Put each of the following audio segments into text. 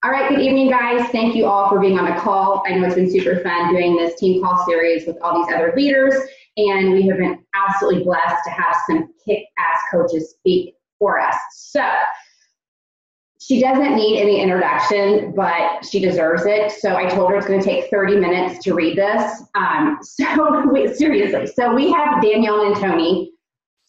All right, good evening, guys. Thank you all for being on the call. I know it's been super fun doing this team call series with all these other leaders, and we have been absolutely blessed to have some kick-ass coaches speak for us. So she doesn't need any introduction, but she deserves it. So I told her it's going to take 30 minutes to read this. Seriously. So we have Danielle Nantoni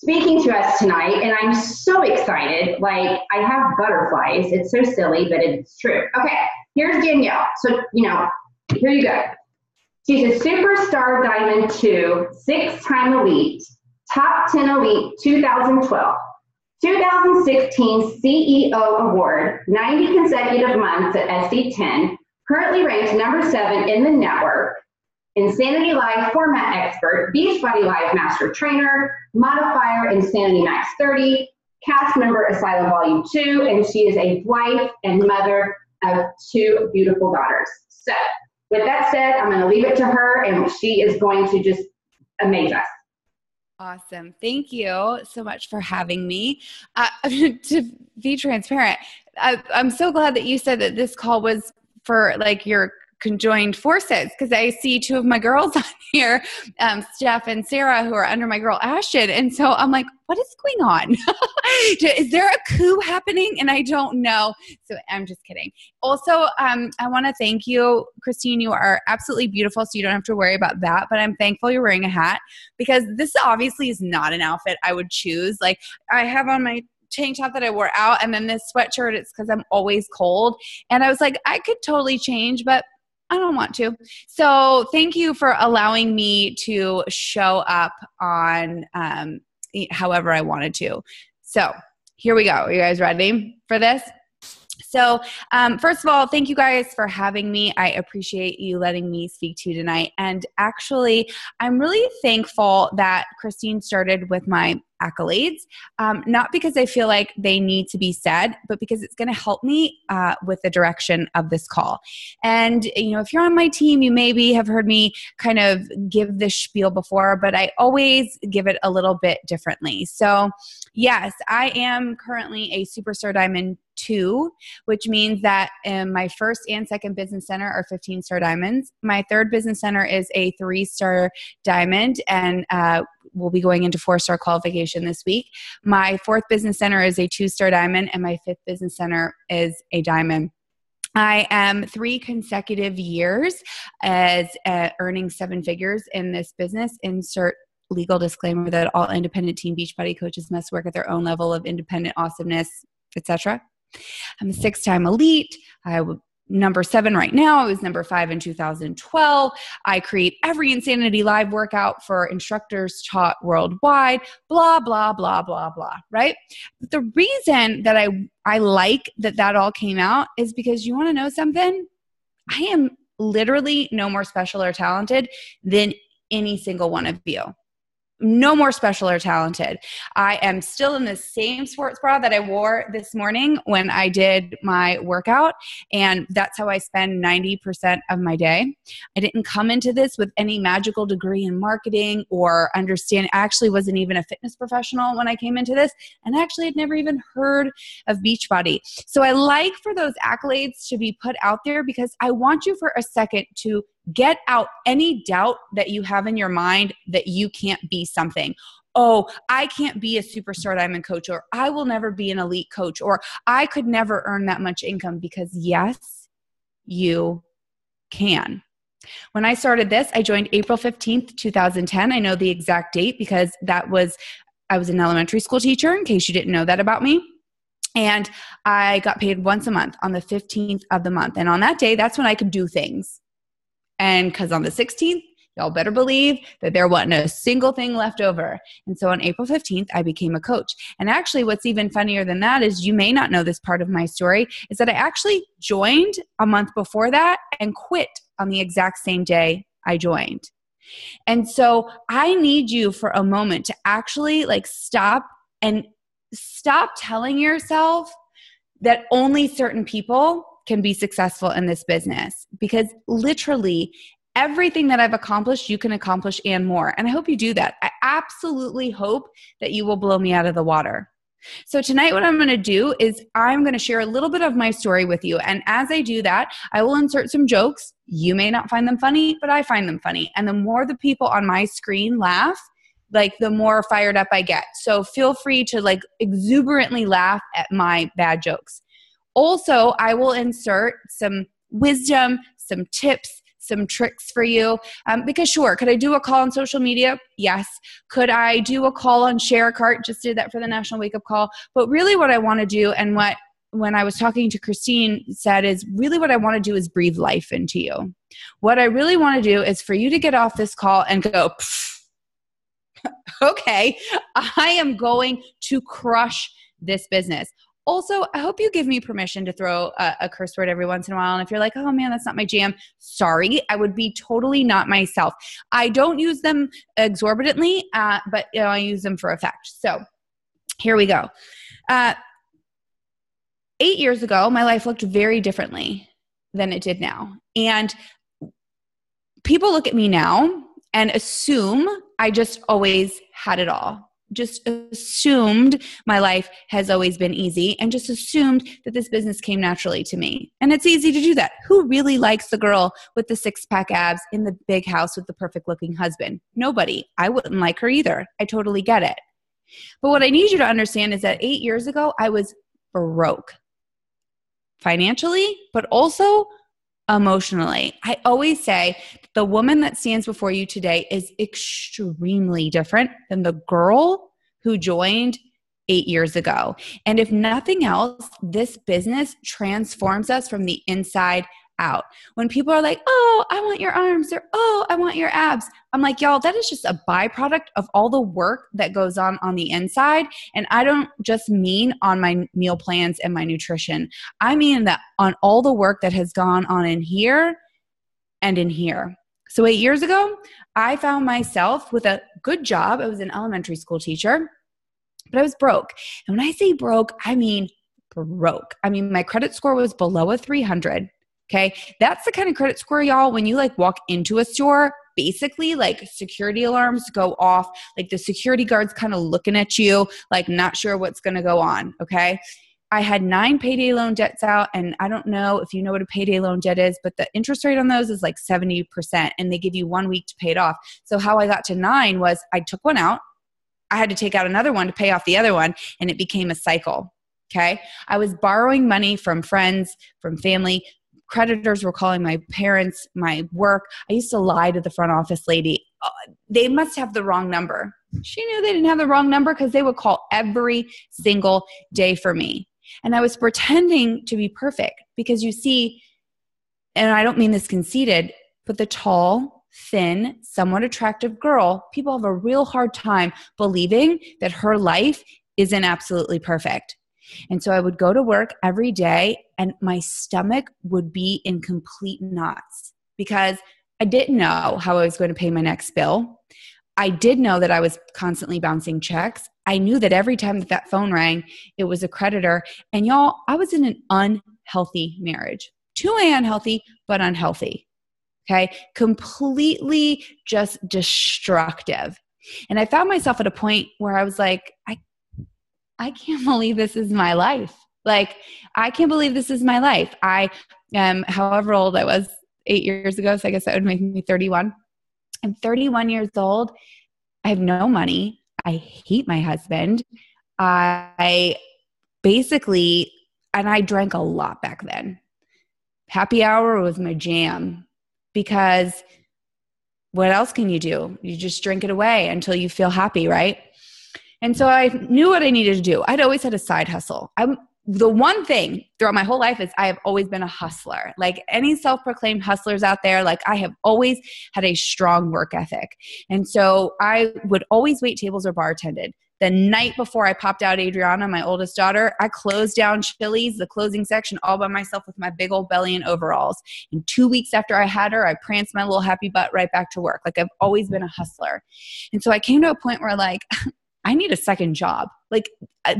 speaking to us tonight, and I'm so excited. Like, I have butterflies. It's so silly, but it's true. Okay, here's Danielle. So, here you go. She's a superstar Diamond 2, 6-time elite, top 10 elite 2012, 2016 CEO award, 90 consecutive months at SC10, currently ranked number 7 in the network, Insanity Live format expert, Beachbody Live master trainer, modifier Insanity Max 30, cast member Asylum Volume 2, and she is a wife and mother of 2 beautiful daughters. So with that said, I'm going to leave it to her, and she is going to just amaze us. Awesome. Thank you so much for having me. To be transparent, I'm so glad that you said that this call was for like your conjoined forces, because I see 2 of my girls on here, Steph and Sarah, who are under my girl Ashton. And so I'm like, what is going on? Is there a coup happening? And I don't know. So I'm just kidding. Also, I want to thank you, Christine. You are absolutely beautiful, so you don't have to worry about that. But I'm thankful you're wearing a hat, because this obviously is not an outfit I would choose. Like, I have on my tank top that I wore out, and then this sweatshirt, it's because I'm always cold. And I was like, I could totally change, but I don't want to. So thank you for allowing me to show up on however I wanted to. So here we go. Are you guys ready for this? So first of all, thank you guys for having me. I appreciate you letting me speak to you tonight. And actually, I'm really thankful that Christine started with my accolades, not because I feel like they need to be said, but because it's going to help me with the direction of this call. And, if you're on my team, you maybe have heard me kind of give this spiel before, but I always give it a little bit differently. So yes, I am currently a Superstar Diamond 2, which means that my first and second business center are 15-star diamonds. My third business center is a 3-star diamond, and we'll be going into 4-star qualification this week. My fourth business center is a 2-star diamond, and my fifth business center is a diamond. I am 3 consecutive years as earning 7 figures in this business. Insert legal disclaimer that all independent team Beachbody coaches must work at their own level of independent awesomeness, etc. I'm a 6-time elite. I'm number 7 right now. I was number 5 in 2012. I create every Insanity Live workout for instructors taught worldwide, blah, blah, blah, blah, blah, right? But the reason that I like that all came out is because, you want to know something? I am literally no more special or talented than any single one of you. No more special or talented. I am still in the same sports bra that I wore this morning when I did my workout, and that's how I spend 90% of my day. I didn't come into this with any magical degree in marketing or understand. I actually wasn't even a fitness professional when I came into this, and actually had never even heard of Beachbody. So I like for those accolades to be put out there, because I want you for a second to get out any doubt that you have in your mind that you can't be something. Oh, I can't be a superstar diamond coach, or I will never be an elite coach, or I could never earn that much income, because yes, you can. When I started this, I joined April 15th, 2010. I know the exact date because I was an elementary school teacher, in case you didn't know that about me. And I got paid once a month on the 15th of the month. And on that day, that's when I could do things. And because on the 16th, y'all better believe that there wasn't a single thing left over. And so on April 15th, I became a coach. And actually, what's even funnier than that is, you may not know this part of my story, is that I actually joined a month before that and quit on the exact same day I joined. And so I need you for a moment to actually stop telling yourself that only certain people can be successful in this business, because literally everything that I've accomplished, you can accomplish and more. And I hope you do that. I absolutely hope that you will blow me out of the water. So tonight what I'm going to do is I'm going to share a little bit of my story with you. And as I do that, I will insert some jokes. You may not find them funny, but I find them funny. And the more the people on my screen laugh, like the more fired up I get. So feel free to like exuberantly laugh at my bad jokes. Also, I will insert some wisdom, some tips, some tricks for you. Because sure, could I do a call on social media? Yes. Could I do a call on Share a Cart? Just did that for the National Wake Up Call. But really what I want to do, and what when I was talking to Christine said, is really what I want to do is breathe life into you. What I really want to do is for you to get off this call and go, okay, I am going to crush this business. Also, I hope you give me permission to throw a curse word every once in a while. And if you're like, oh man, that's not my jam, sorry, I would be totally not myself. I don't use them exorbitantly, but I use them for effect. So here we go. 8 years ago, my life looked very differently than it did now. And people look at me now and assume I just always had it all. Just assumed my life has always been easy, and just assumed that this business came naturally to me. And it's easy to do that. Who really likes the girl with the six-pack abs in the big house with the perfect-looking husband? Nobody. I wouldn't like her either. I totally get it. But what I need you to understand is that 8 years ago, I was broke financially, but also emotionally. I always say the woman that stands before you today is extremely different than the girl who joined 8 years ago. And if nothing else, this business transforms us from the inside out. When people are like, oh, I want your arms, or oh, I want your abs, I'm like, y'all, that is just a byproduct of all the work that goes on the inside. And I don't just mean on my meal plans and my nutrition. I mean that on all the work that has gone on in here and in here. So 8 years ago, I found myself with a good job. I was an elementary school teacher, but I was broke. And when I say broke, I mean broke. I mean, my credit score was below a 300. Okay. That's the kind of credit score, y'all, when you like walk into a store, basically like security alarms go off, like the security guards kind of looking at you, like not sure what's going to go on. Okay. I had 9 payday loan debts out, and I don't know if you know what a payday loan debt is, but the interest rate on those is like 70%, and they give you 1 week to pay it off. So how I got to 9 was I took one out. I had to take out another one to pay off the other one, and it became a cycle. Okay. I was borrowing money from friends, from family. Creditors were calling my parents, my work. I used to lie to the front office lady. Oh, they must have the wrong number. She knew they didn't have the wrong number because they would call every single day for me. And I was pretending to be perfect because you see, and I don't mean this conceited, but the tall, thin, somewhat attractive girl, people have a real hard time believing that her life isn't absolutely perfect. And so I would go to work every day and my stomach would be in complete knots because I didn't know how I was going to pay my next bill. I did know that I was constantly bouncing checks. I knew that every time that phone rang, it was a creditor. And y'all, I was in an unhealthy marriage. Two-way unhealthy, but unhealthy. Okay? Completely just destructive. And I found myself at a point where I was like, I can't believe this is my life. Like, I can't believe this is my life. I am however old I was 8 years ago, so I guess that would make me 31. I'm 31 years old. I have no money. I hate my husband. I basically, and I drank a lot back then. Happy hour was my jam because what else can you do? You just drink it away until you feel happy, right? And so I knew what I needed to do. I'd always had a side hustle. The one thing throughout my whole life is I have always been a hustler. Like any self-proclaimed hustlers out there, like I have always had a strong work ethic. And so I would always wait tables or bartended. The night before I popped out Adriana, my oldest daughter, I closed down Chili's, the closing section, all by myself with my big old belly and overalls. And 2 weeks after I had her, I pranced my little happy butt right back to work. Like I've always been a hustler. And so I came to a point where like, I need a second job. Like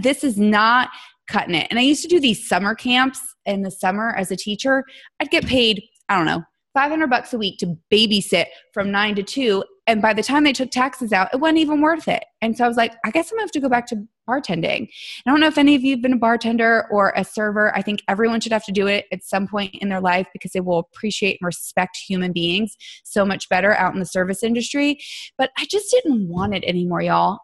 this is not cutting it. And I used to do these summer camps in the summer as a teacher. I'd get paid, I don't know, $500 a week to babysit from 9 to 2. And by the time they took taxes out, it wasn't even worth it. And so I was like, I guess I'm gonna have to go back to bartending. I don't know if any of you have been a bartender or a server. I think everyone should have to do it at some point in their life because they will appreciate and respect human beings so much better out in the service industry. But I just didn't want it anymore, y'all.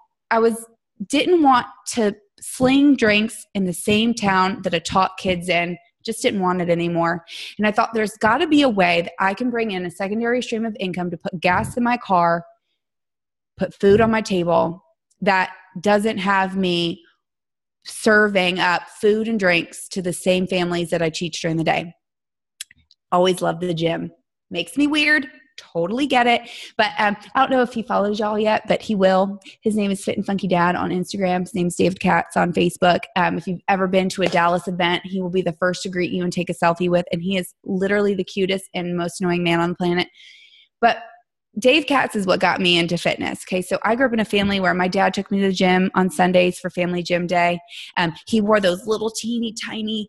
Didn't want to sling drinks in the same town that I taught kids in. Just didn't want it anymore. And I thought there's got to be a way that I can bring in a secondary stream of income to put gas in my car, put food on my table that doesn't have me serving up food and drinks to the same families that I teach during the day. Always loved the gym. Makes me weird. Totally get it. But I don't know if he follows y'all yet, but he will. His name is Fit and Funky Dad on Instagram. His name is David Katz on Facebook. If you've ever been to a Dallas event, he will be the first to greet you and take a selfie with. And he is literally the cutest and most annoying man on the planet. But Dave Katz is what got me into fitness. Okay. So I grew up in a family where my dad took me to the gym on Sundays for family gym day. He wore those little teeny tiny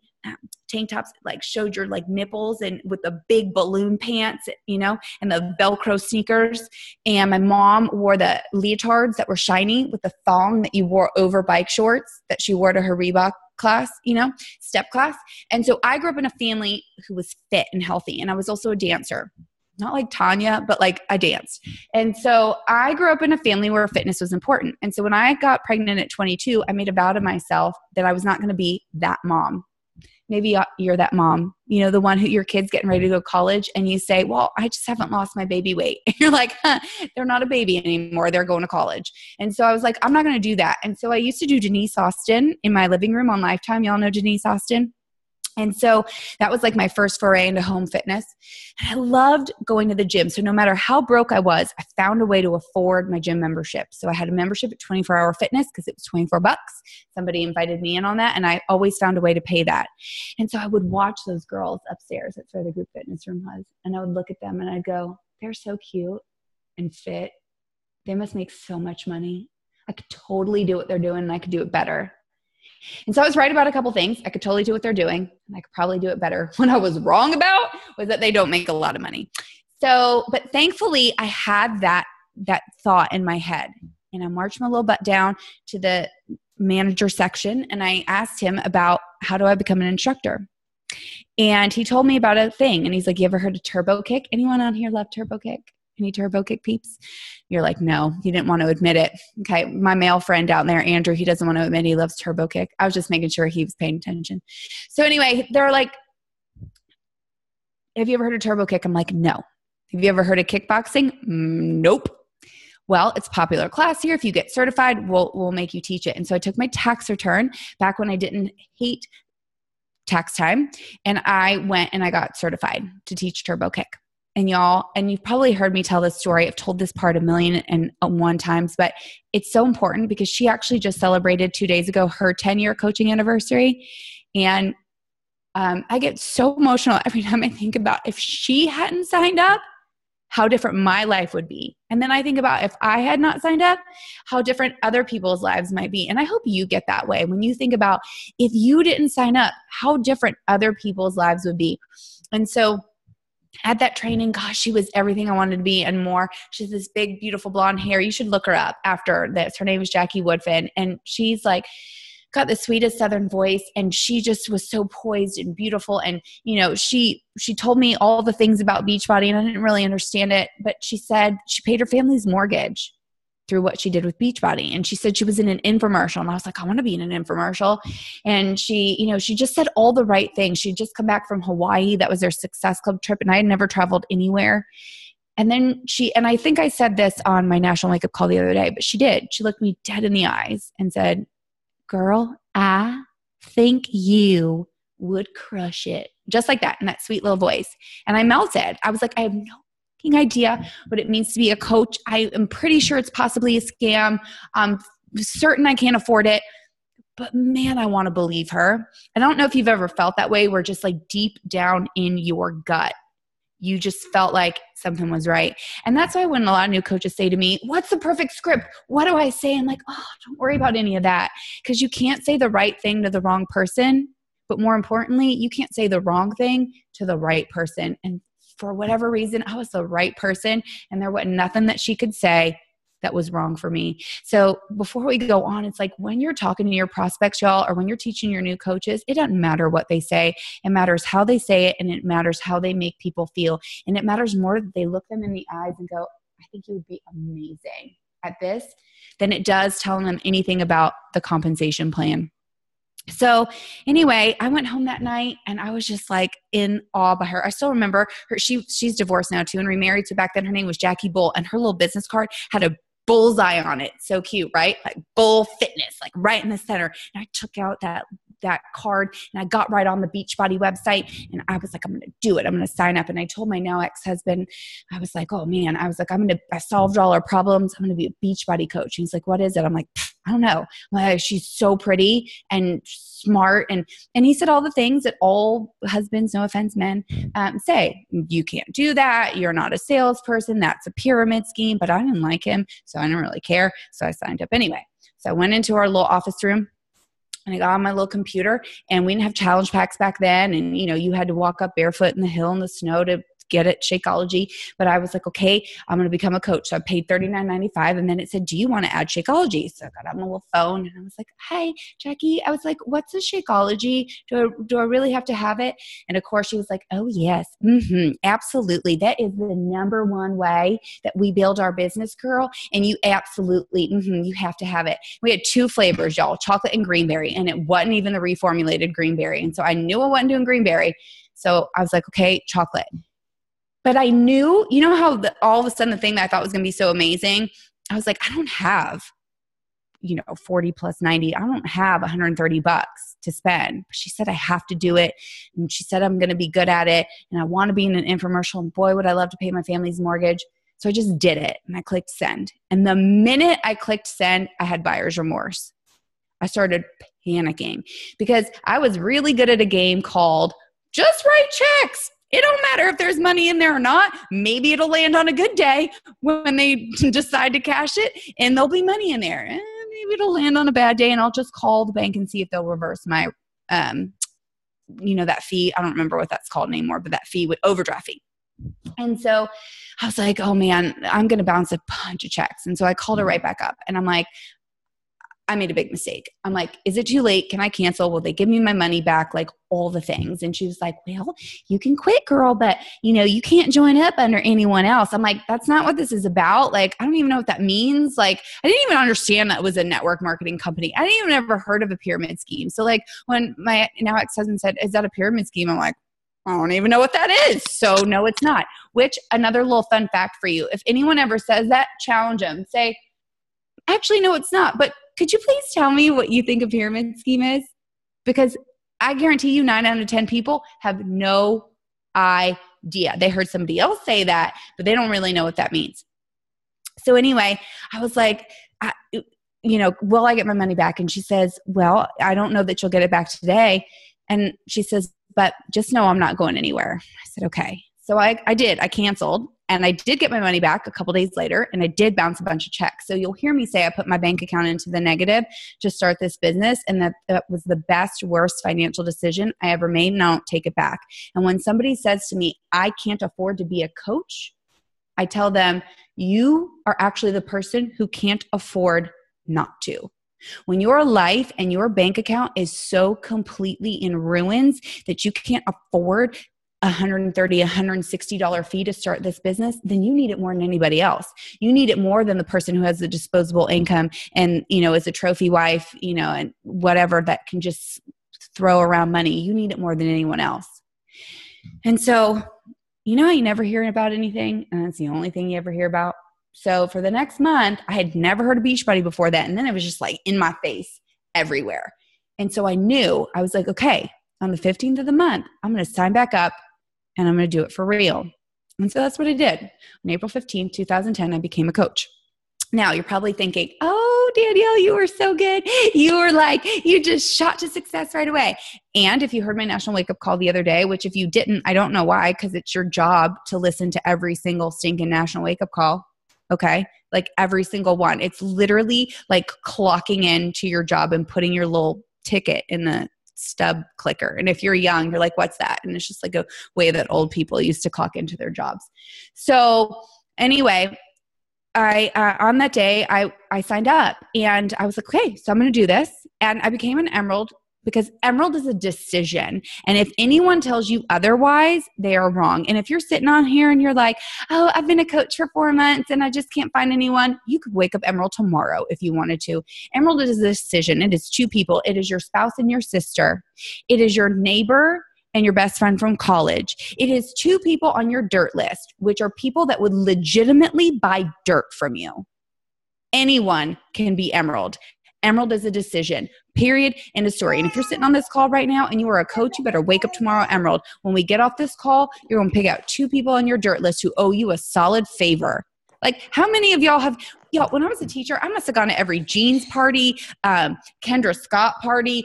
tank tops that like showed your like nipples and with the big balloon pants, you know, and the Velcro sneakers. And my mom wore the leotards that were shiny with the thong that you wore over bike shorts that she wore to her Reebok class, you know, step class. And so I grew up in a family who was fit and healthy. And I was also a dancer. Not like Tanya, but like I danced. And so I grew up in a family where fitness was important. And so when I got pregnant at 22, I made a vow to myself that I was not going to be that mom. Maybe you're that mom, you know, the one who your kid's getting ready to go to college and you say, well, I just haven't lost my baby weight. And you're like, they're not a baby anymore. They're going to college. And so I was like, I'm not going to do that. And so I used to do Denise Austin in my living room on Lifetime. Y'all know Denise Austin. And so that was like my first foray into home fitness. And I loved going to the gym. So no matter how broke I was, I found a way to afford my gym membership. So I had a membership at 24 Hour Fitness because it was $24. Somebody invited me in on that. And I always found a way to pay that. And so I would watch those girls upstairs. That's where the group fitness room was. And I would look at them and I'd go, they're so cute and fit. They must make so much money. I could totally do what they're doing and I could do it better. And so I was right about a couple things. I could totally do what they're doing and I could probably do it better. What I was wrong about was that they don't make a lot of money. So, but thankfully I had that thought in my head and I marched my little butt down to the manager section and I asked him about how do I become an instructor? And he told me about a thing and he's like, you ever heard of Turbo Kick? Anyone on here love Turbo Kick? Any Turbo Kick peeps? You're like, no, you didn't want to admit it. Okay. My male friend down there, Andrew, he doesn't want to admit he loves Turbo Kick. I was just making sure he was paying attention. So anyway, they're like, have you ever heard of Turbo Kick? I'm like, no. Have you ever heard of kickboxing? Nope. Well, it's a popular class here. If you get certified, we'll make you teach it. And so I took my tax return back when I didn't hate tax time. And I went and I got certified to teach Turbo Kick. And y'all, and you've probably heard me tell this story. I've told this part 1,000,001 times, but it's so important because she actually just celebrated 2 days ago her 10-year coaching anniversary. And I get so emotional every time I think about if she hadn't signed up, how different my life would be. And then I think about if I had not signed up, how different other people's lives might be. And I hope you get that way. When you think about if you didn't sign up, how different other people's lives would be. And so at that training, gosh, she was everything I wanted to be and more. She has this big, beautiful blonde hair. You should look her up after this. Her name is Jackie Woodfin. And she's like, got the sweetest Southern voice. And she just was so poised and beautiful. And, you know, she told me all the things about Beachbody and I didn't really understand it. But she said she paid her family's mortgage through what she did with Beachbody. And she said she was in an infomercial. And I was like, I want to be in an infomercial. And she, you know, she just said all the right things. She'd just come back from Hawaii. That was their Success Club trip. And I had never traveled anywhere. And then and I think I said this on my national wake up call the other day, but she did. She looked me dead in the eyes and said, girl, I think you would crush it. Just like that, in that sweet little voice. And I melted. I was like, I have no idea what it means to be a coach. I am pretty sure it's possibly a scam. I'm certain I can't afford it, but man, I want to believe her. I don't know if you've ever felt that way where just like deep down in your gut, you just felt like something was right. And that's why when a lot of new coaches say to me, what's the perfect script? What do I say? I'm like, oh, don't worry about any of that. Because you can't say the right thing to the wrong person. But more importantly, you can't say the wrong thing to the right person. And for whatever reason, I was the right person and there wasn't nothing that she could say that was wrong for me. So before we go on, it's like when you're talking to your prospects, y'all, or when you're teaching your new coaches, it doesn't matter what they say. It matters how they say it, and it matters how they make people feel. And it matters more that they look them in the eyes and go, I think you would be amazing at this, than it does telling them anything about the compensation plan. So anyway, I went home that night and I was just like in awe by her. I still remember her. She's divorced now too and remarried. So back then her name was Jackie Bull, and her little business card had a bullseye on it. So cute, right? Like Bull Fitness, like right in the center. And I took out that card and I got right on the Beachbody website and I was like, I'm going to do it. I'm going to sign up. And I told my now ex-husband, I was like, oh man, I was like, I solved all our problems. I'm going to be a Beachbody coach. He's like, what is it? I'm like, I don't know. Like, she's so pretty and smart. And he said all the things that all husbands, no offense, men, say. You can't do that. You're not a salesperson. That's a pyramid scheme. But I didn't like him, so I didn't really care. So I signed up anyway. So I went into our little office room and I got on my little computer, and we didn't have challenge packs back then. And, you had to walk up barefoot in the hill in the snow to get it, Shakeology. But I was like, okay, I'm going to become a coach. So I paid $39.95. And then it said, do you want to add Shakeology? So I got on my little phone and I was like, hi, Jackie. I was like, what's a Shakeology? Do I really have to have it? And of course she was like, oh yes, absolutely. That is the number one way that we build our business, girl. And you absolutely, you have to have it. We had 2 flavors, y'all, chocolate and greenberry. And it wasn't even the reformulated greenberry. And so I knew I wasn't doing greenberry. So I was like, okay, chocolate. But I knew, how all of a sudden the thing that I thought was going to be so amazing, I was like, I don't have, 40 plus 90. I don't have $130 to spend. But she said, I have to do it. And she said, I'm going to be good at it. And I want to be in an infomercial. And boy, would I love to pay my family's mortgage. So I just did it. And I clicked send. And the minute I clicked send, I had buyer's remorse. I started panicking because I was really good at a game called just write checks. It don't matter if there's money in there or not. Maybe it'll land on a good day when they decide to cash it and there'll be money in there. Maybe it'll land on a bad day and I'll just call the bank and see if they'll reverse my, that fee. I don't remember what that's called anymore, but that fee with overdraft fee. And so I was like, oh man, I'm going to bounce a bunch of checks. And so I called her right back up and I'm like, I made a big mistake. I'm like, is it too late? Can I cancel? Will they give me my money back? Like all the things. And she was like, well, you can quit, girl, but you can't join up under anyone else. I'm like, that's not what this is about. Like, I don't even know what that means. Like, I didn't even understand that it was a network marketing company. I didn't even ever heard of a pyramid scheme. So like when my now ex-husband said, is that a pyramid scheme? I'm like, I don't even know what that is. So no, it's not. Which another little fun fact for you. If anyone ever says that, challenge them. Say, actually, no, it's not. But could you please tell me what you think a pyramid scheme is? Because I guarantee you 9 out of 10 people have no idea. They heard somebody else say that, but they don't really know what that means. So anyway, I was like, will I get my money back? And she says, well, I don't know that you'll get it back today. And she says, but just know I'm not going anywhere. I said, okay. So I did. I canceled. And I did get my money back a couple days later, and I did bounce a bunch of checks. So you'll hear me say I put my bank account into the negative to start this business, and that was the best, worst financial decision I ever made, and I don't take it back. And when somebody says to me, I can't afford to be a coach, I tell them, you are actually the person who can't afford not to. When your life and your bank account is so completely in ruins that you can't afford $130, $160 fee to start this business, then you need it more than anybody else. You need it more than the person who has the disposable income and, is a trophy wife, and whatever that can just throw around money. You need it more than anyone else. And so, you never hear about anything, and that's the only thing you ever hear about. So for the next month, I had never heard of Beachbody before that. And then it was just like in my face everywhere. And so I knew, I was like, okay, on the 15th of the month, I'm going to sign back up and I'm going to do it for real. And so that's what I did. On April 15th, 2010, I became a coach. Now you're probably thinking, oh, Danielle, you were so good. You just shot to success right away. And if you heard my national wake up call the other day, which if you didn't, I don't know why, because it's your job to listen to every single stinking national wake up call. Okay. Like every single one. It's literally like clocking into your job and putting your little ticket in the stub clicker. And if you're young, you're like, what's that? And it's just like a way that old people used to clock into their jobs. So anyway, on that day, I signed up and I was like, okay, so I'm going to do this. And I became an Emerald because Emerald is a decision. And if anyone tells you otherwise, they are wrong. And if you're sitting on here and you're like, oh, I've been a coach for 4 months and I just can't find anyone, you could wake up Emerald tomorrow if you wanted to. Emerald is a decision. It is two people. It is your spouse and your sister. It is your neighbor and your best friend from college. It is two people on your dirt list, which are people that would legitimately buy dirt from you. Anyone can be Emerald. Emerald is a decision, period, end of story. And if you're sitting on this call right now and you are a coach, you better wake up tomorrow, Emerald. When we get off this call, you're going to pick out two people on your dirt list who owe you a solid favor. Like, how many of y'all have, when I was a teacher, I must have gone to every Jeans party, Kendra Scott party.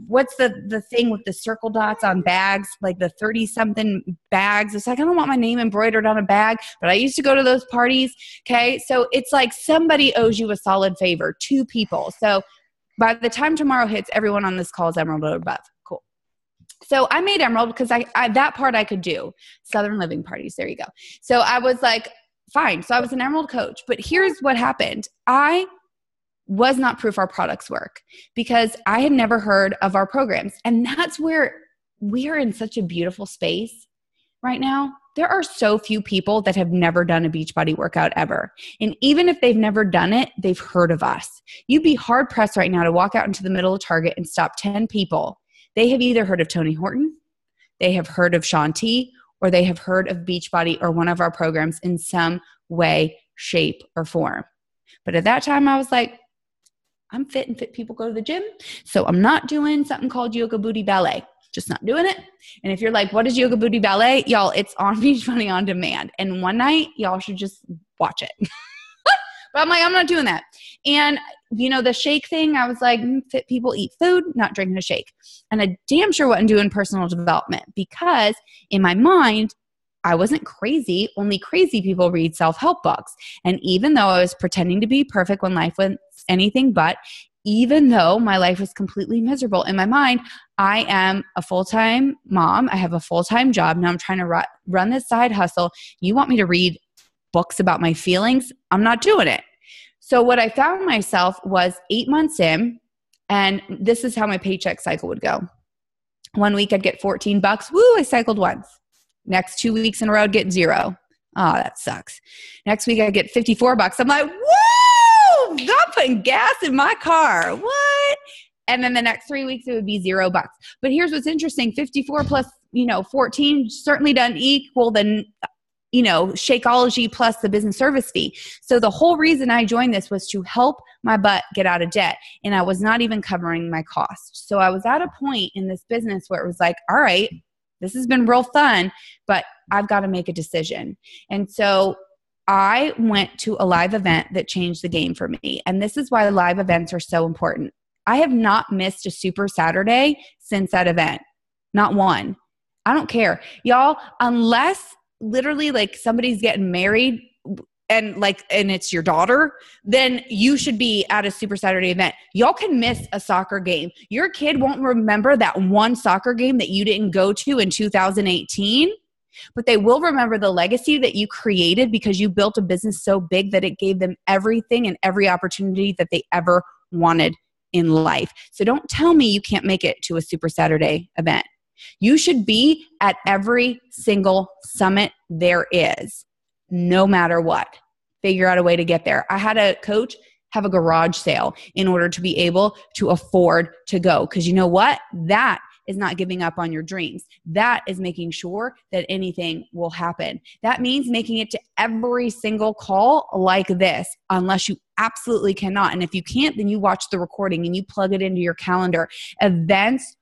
What's the thing with the circle dots on bags, like the 30-something bags? It's like, I don't want my name embroidered on a bag, but I used to go to those parties. Okay. So it's like somebody owes you a solid favor, two people. So by the time tomorrow hits, everyone on this call is Emerald or above. Cool. So I made Emerald because I that part I could do. Southern Living parties. There you go. So I was like, fine. So I was an Emerald coach, but here's what happened. I was not proof our products work because I had never heard of our programs. And that's where we are in such a beautiful space right now. There are so few people that have never done a Beachbody workout ever. And even if they've never done it, they've heard of us. You'd be hard pressed right now to walk out into the middle of Target and stop 10 people. They have either heard of Tony Horton, they have heard of Shaun T, or they have heard of Beachbody or one of our programs in some way, shape, or form. But at that time, I was like, I'm fit and fit people go to the gym. So I'm not doing something called Yoga Booty Ballet. Just not doing it. And if you're like, what is Yoga Booty Ballet? Y'all, it's on Beachbody On Demand. And one night, y'all should just watch it. But I'm like, I'm not doing that. And, the shake thing, I was like, fit people eat food, not drinking a shake. And I damn sure wasn't doing personal development because in my mind, I wasn't crazy. Only crazy people read self-help books. And even though I was pretending to be perfect when life was anything but, even though my life was completely miserable in my mind, I am a full-time mom. I have a full-time job. Now I'm trying to run this side hustle. You want me to read books about my feelings? I'm not doing it. So what I found myself was 8 months in, and this is how my paycheck cycle would go. 1 week I'd get $14. Woo, I cycled once. Next 2 weeks in a row, I'd get $0. Oh, that sucks. Next week I get $54. I'm like, woo, I'm putting gas in my car. What? And then the next 3 weeks it would be $0. But here's what's interesting. 54 plus, 14 certainly doesn't equal the Shakeology plus the business service fee. So the whole reason I joined this was to help my butt get out of debt. And I was not even covering my costs. So I was at a point in this business where it was like, all right, this has been real fun, but I've got to make a decision. And so I went to a live event that changed the game for me. And this is why live events are so important. I have not missed a Super Saturday since that event. Not one. I don't care. Y'all, unless literally like somebody's getting married and it's your daughter, then you should be at a Super Saturday event. Y'all can miss a soccer game. Your kid won't remember that one soccer game that you didn't go to in 2018, but they will remember the legacy that you created because you built a business so big that it gave them everything and every opportunity that they ever wanted in life. So don't tell me you can't make it to a Super Saturday event. You should be at every single summit there is, no matter what. Figure out a way to get there. I had a coach have a garage sale in order to be able to afford to go. Because you know what? That is not giving up on your dreams. That is making sure that anything will happen. That means making it to every single call like this, unless you absolutely cannot. And if you can't, then you watch the recording and you plug it into your calendar. Events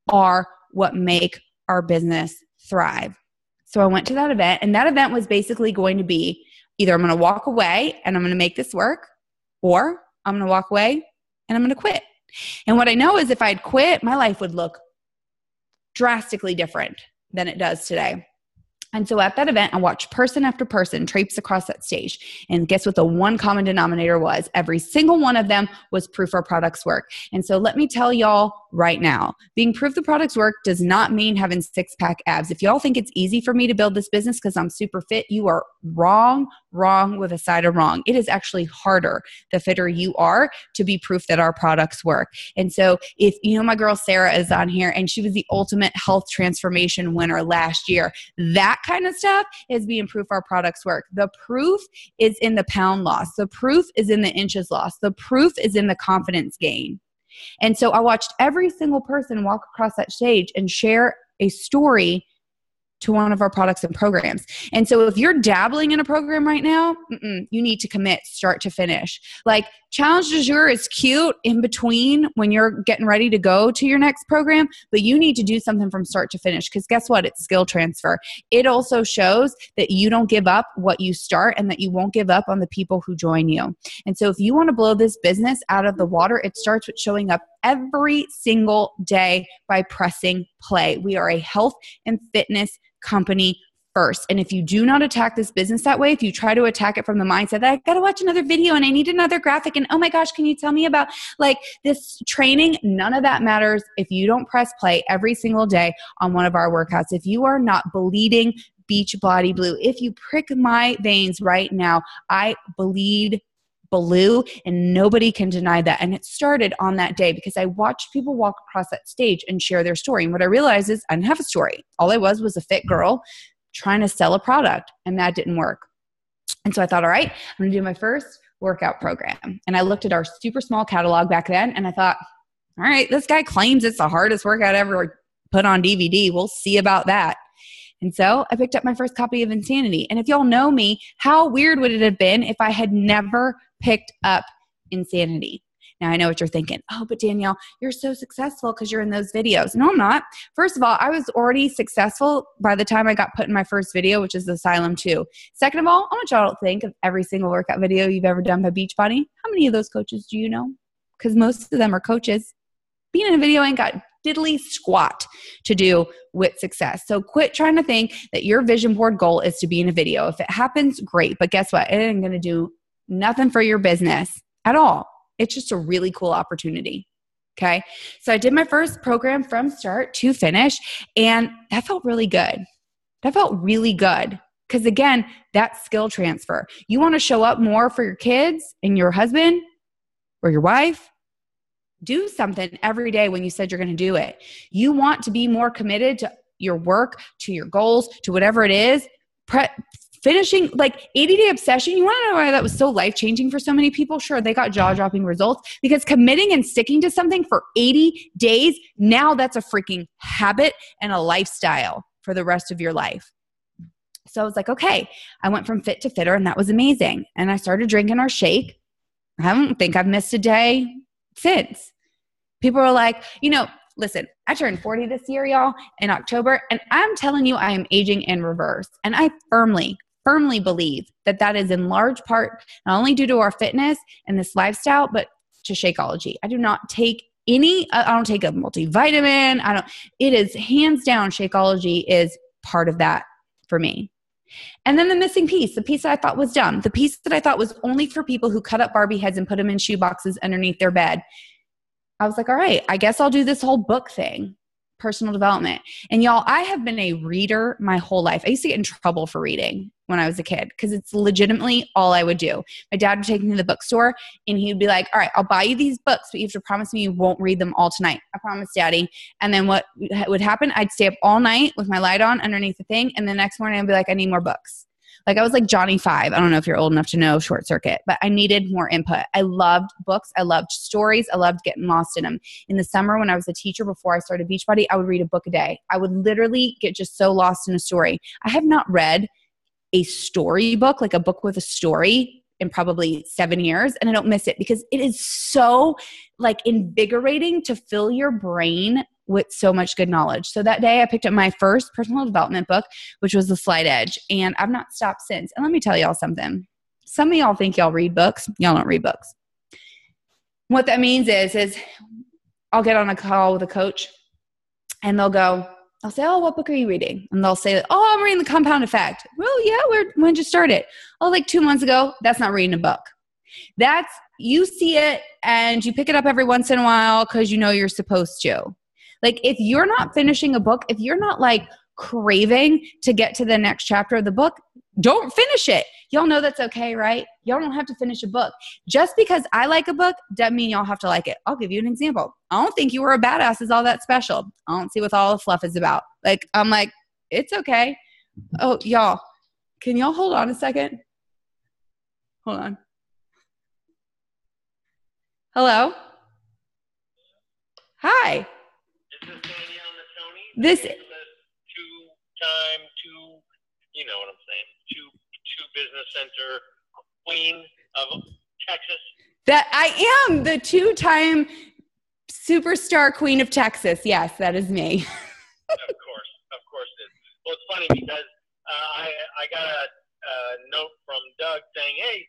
are what make our business thrive. So I went to that event, and that event was basically going to be either I'm going to walk away and I'm going to make this work, or I'm going to walk away and I'm going to quit. And what I know is if I'd quit, my life would look drastically different than it does today. And so at that event, I watched person after person traipse across that stage. And guess what the one common denominator was? Every single one of them was proof our products work. And so let me tell y'all right now, being proof the products work does not mean having six-pack abs. If y'all think it's easy for me to build this business because I'm super fit, you are wrong with a side of wrong. It is actually harder the fitter you are to be proof that our products work. And so if, my girl Sarah is on here and she was the ultimate health transformation winner last year, that kind of stuff is being proof our products work. The proof is in the pound loss. The proof is in the inches lost. The proof is in the confidence gain. And so I watched every single person walk across that stage and share a story to one of our products and programs. And so if you're dabbling in a program right now, you need to commit start to finish. Like Challenge du Jour is cute in between when you're getting ready to go to your next program, but you need to do something from start to finish, because guess what? It's skill transfer. It also shows that you don't give up what you start and that you won't give up on the people who join you. And so if you want to blow this business out of the water, it starts with showing up every single day by pressing play. We are a health and fitness company first. And if you do not attack this business that way, if you try to attack it from the mindset that I got to watch another video and I need another graphic and oh my gosh, can you tell me about like this training? None of that matters if you don't press play every single day on one of our workouts. If you are not bleeding beach body blue, if you prick my veins right now, I bleed blue, and nobody can deny that. And it started on that day because I watched people walk across that stage and share their story. And what I realized is I didn't have a story. All I was a fit girl trying to sell a product, and that didn't work. And so I thought, all right, I'm going to do my first workout program. And I looked at our super small catalog back then, and I thought, all right, this guy claims it's the hardest workout ever put on DVD. We'll see about that. And so I picked up my first copy of Insanity. And if y'all know me, how weird would it have been if I had never picked up Insanity? Now I know what you're thinking. Oh, but Danielle, you're so successful because you're in those videos. No, I'm not. First of all, I was already successful by the time I got put in my first video, which is Asylum 2. Second of all, I want y'all to think of every single workout video you've ever done by Beachbody. How many of those coaches do you know? Because most of them are coaches. Being in a video ain't got diddly squat to do with success. So quit trying to think that your vision board goal is to be in a video. If it happens, great. But guess what? It ain't going to do nothing for your business at all. It's just a really cool opportunity. Okay. So I did my first program from start to finish, and that felt really good. That felt really good. Because again, that's skill transfer. You want to show up more for your kids and your husband or your wife? Do something every day when you said you're going to do it. You want to be more committed to your work, to your goals, to whatever it is. Finishing like 80-day obsession. You want to know why that was so life-changing for so many people? Sure, they got jaw-dropping results because committing and sticking to something for 80 days, now that's a freaking habit and a lifestyle for the rest of your life. So I was like, okay, I went from fit to fitter, and that was amazing. And I started drinking our shake. I don't think I've missed a day since. People are like, listen, I turned 40 this year, y'all, in October, and I'm telling you, I am aging in reverse. And I firmly believe that that is in large part not only due to our fitness and this lifestyle, but to Shakeology. I don't take a multivitamin. It is hands down, Shakeology is part of that for me. And then the missing piece, the piece that I thought was dumb, the piece that I thought was only for people who cut up Barbie heads and put them in shoe boxes underneath their bed. I was like, all right, I guess I'll do this whole book thing, personal development. And y'all, I have been a reader my whole life. I used to get in trouble for reading when I was a kid because it's legitimately all I would do. My dad would take me to the bookstore and he'd be like, all right, I'll buy you these books, but you have to promise me you won't read them all tonight. I promise, Daddy. And then what would happen, I'd stay up all night with my light on underneath the thing. And the next morning I'd be like, I need more books. Like I was like Johnny 5. I don't know if you're old enough to know Short Circuit, but I needed more input. I loved books. I loved stories. I loved getting lost in them. In the summer when I was a teacher before I started Beachbody, I would read a book a day. I would literally get just so lost in a story. I have not read a story book, like a book with a story, in probably 7 years, and I don't miss it because it is so like invigorating to fill your brain with so much good knowledge. So that day I picked up my first personal development book, which was The Slight Edge. And I've not stopped since. And let me tell y'all something. Some of y'all think y'all read books. Y'all don't read books. What that means is I'll get on a call with a coach and I'll say, oh, what book are you reading? And they'll say, oh, I'm reading The Compound Effect. Well, yeah, when did you start it? Oh, like 2 months ago. That's not reading a book. That's, you see it and you pick it up every once in a while because you know you're supposed to. Like if you're not finishing a book, if you're not like craving to get to the next chapter of the book, don't finish it. Y'all know that's okay, right? Y'all don't have to finish a book. Just because I like a book doesn't mean y'all have to like it. I'll give you an example. I don't think You Were a Badass is all that special. I don't see what all the fluff is about. Like, I'm like, it's okay. Oh, y'all, can y'all hold on a second? Hold on. Hello? Hi. This is Danielle Nantoni. This you know what I'm saying, two business center queen of Texas. That I am the 2-time superstar queen of Texas. Yes, that is me. Of course it is. Well, it's funny because I got a note from Doug saying, hey,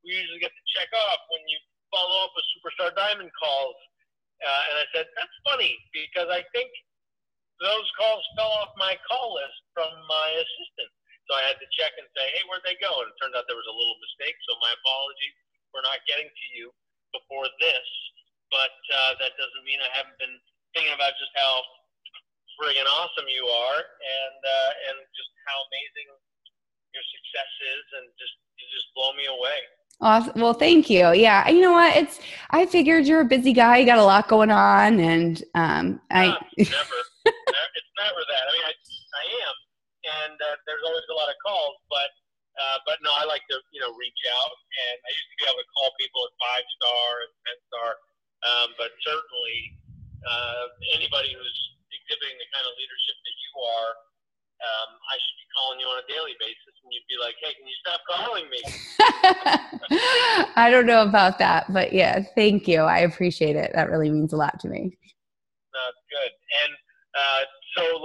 we usually get to check off when you follow up with Superstar Diamond calls. And I said, that's funny because I think those calls fell off my call list from my assistant. So I had to check and say, hey, where'd they go? And it turned out there was a little mistake. So my apologies for not getting to you before this. But that doesn't mean I haven't been thinking about just how friggin' awesome you are and just how amazing your success is. And you just blow me away. Awesome. Well, thank you. Yeah. You know what? I figured you're a busy guy. You got a lot going on. And It's never that. I mean, I am. And there's always a lot of calls, but no, I like to, reach out. And I used to be able to call people at 5-star and 10-star. But certainly anybody who's exhibiting the kind of leadership that you are, I should be calling you on a daily basis, and you'd be like, hey, can you stop calling me? I don't know about that, but yeah, thank you. I appreciate it. That really means a lot to me. Good. And so,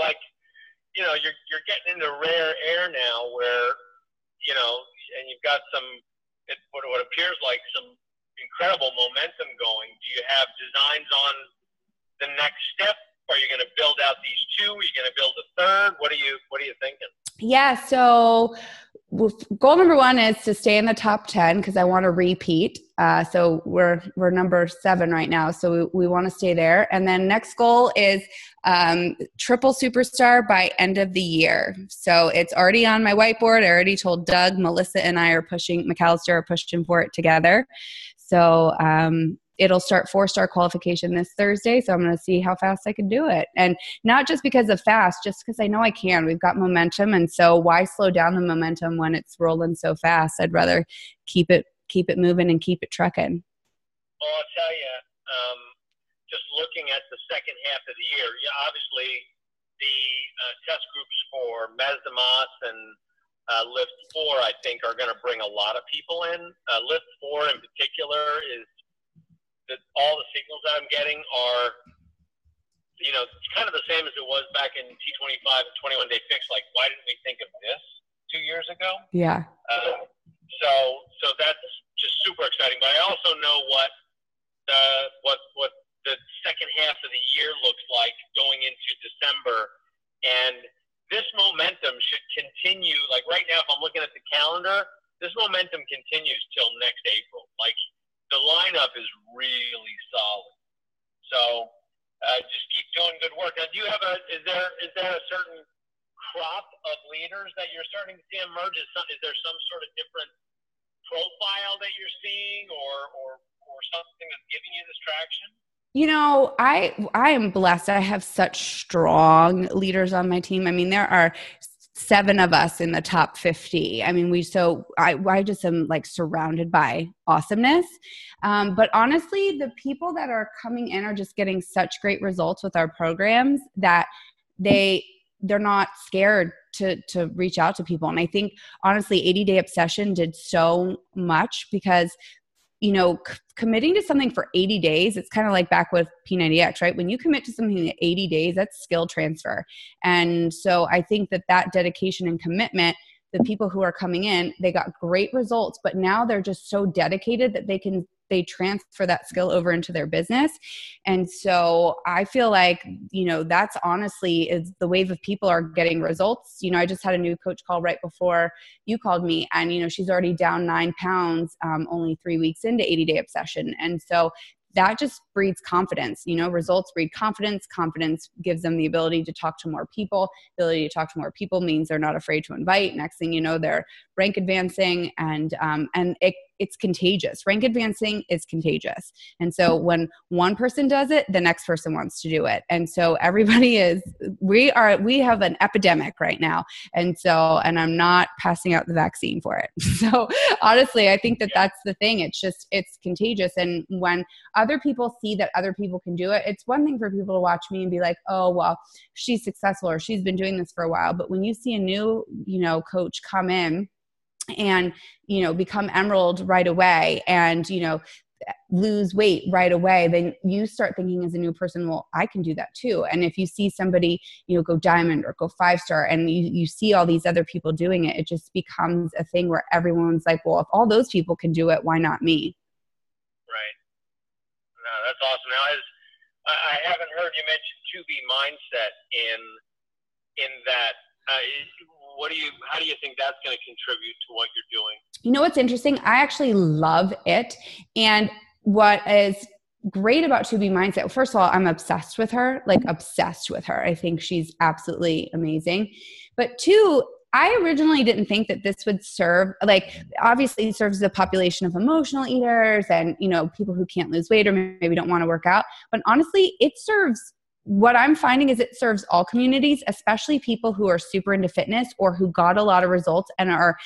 you're getting into rare air now where, and you've got what appears like some incredible momentum going. Do you have designs on the next step? Are you going to build out these 2? Are you going to build a third? What are you thinking? Yeah. So goal number 1 is to stay in the top 10 because I want to repeat. So we're number 7 right now. So we want to stay there. And then next goal is triple superstar by end of the year. So it's already on my whiteboard. I already told Doug, Melissa, and McAllister are pushing for it together. So it'll start 4-star qualification this Thursday. So I'm going to see how fast I can do it. And not just because of fast, just because I know I can. We've got momentum. And so why slow down the momentum when it's rolling so fast? I'd rather keep it moving and keep it trucking. Well, I'll tell you, just looking at the second half of the year, obviously the test groups for Mesdamas and Lift 4, I think, are going to bring a lot of people in. Lift 4 in particular is all the signals that I'm getting are, it's kind of the same as it was back in T25 and 21 Day Fix. Like, why didn't we think of this 2 years ago? Yeah. So that's just super exciting. But I also know what the second half of the year looks like going into December, and this momentum should continue. Like right now, if I'm looking at the calendar, this momentum continues till next April. Like, the lineup is really solid. So just keep doing good work. Now, do you have is there a certain crop of leaders that you're starting to see emerge? Is there some sort of different profile that you're seeing or something that's giving you this traction? I am blessed. I have such strong leaders on my team. I mean, there are 7 of us in the top 50. I mean, I just am like surrounded by awesomeness. But honestly, the people that are coming in are just getting such great results with our programs that they're not scared to reach out to people. And I think honestly, 80-Day Obsession did so much because committing to something for 80 days, it's kind of like back with P90X, right? When you commit to something in 80 days, that's skill transfer. And so I think that dedication and commitment, the people who are coming in, they got great results, but now they're just so dedicated that they transfer that skill over into their business. And so I feel like, that's honestly is the wave of people are getting results. I just had a new coach call right before you called me, and, she's already down 9 pounds, only 3 weeks into 80-Day Obsession. And so that just breeds confidence. Results breed confidence. Confidence gives them the ability to talk to more people. Ability to talk to more people means they're not afraid to invite. Next thing you know, they're rank advancing, and it's contagious. Rank advancing is contagious. And so when one person does it, the next person wants to do it. And so we have an epidemic right now. And I'm not passing out the vaccine for it. So honestly, I think that's the thing. It's contagious. And when other people see that other people can do it, it's one thing for people to watch me and be like, oh, well, she's successful or she's been doing this for a while. But when you see a new, coach come in and, become emerald right away and, lose weight right away, then you start thinking as a new person, well, I can do that too. And if you see somebody, go diamond or go 5-star and you see all these other people doing it, it just becomes a thing where everyone's like, well, if all those people can do it, why not me? Right. No, that's awesome. Now, I haven't heard you mention 2B mindset in that. How do you think that's going to contribute to what you're doing? You know what's interesting? I actually love it. And what is great about 2B mindset, first of all, I'm obsessed with her. I think she's absolutely amazing. But two, I originally didn't think that this would serve, obviously it serves the population of emotional eaters and, people who can't lose weight or maybe don't want to work out. But honestly, what I'm finding is it serves all communities, especially people who are super into fitness or who got a lot of results and are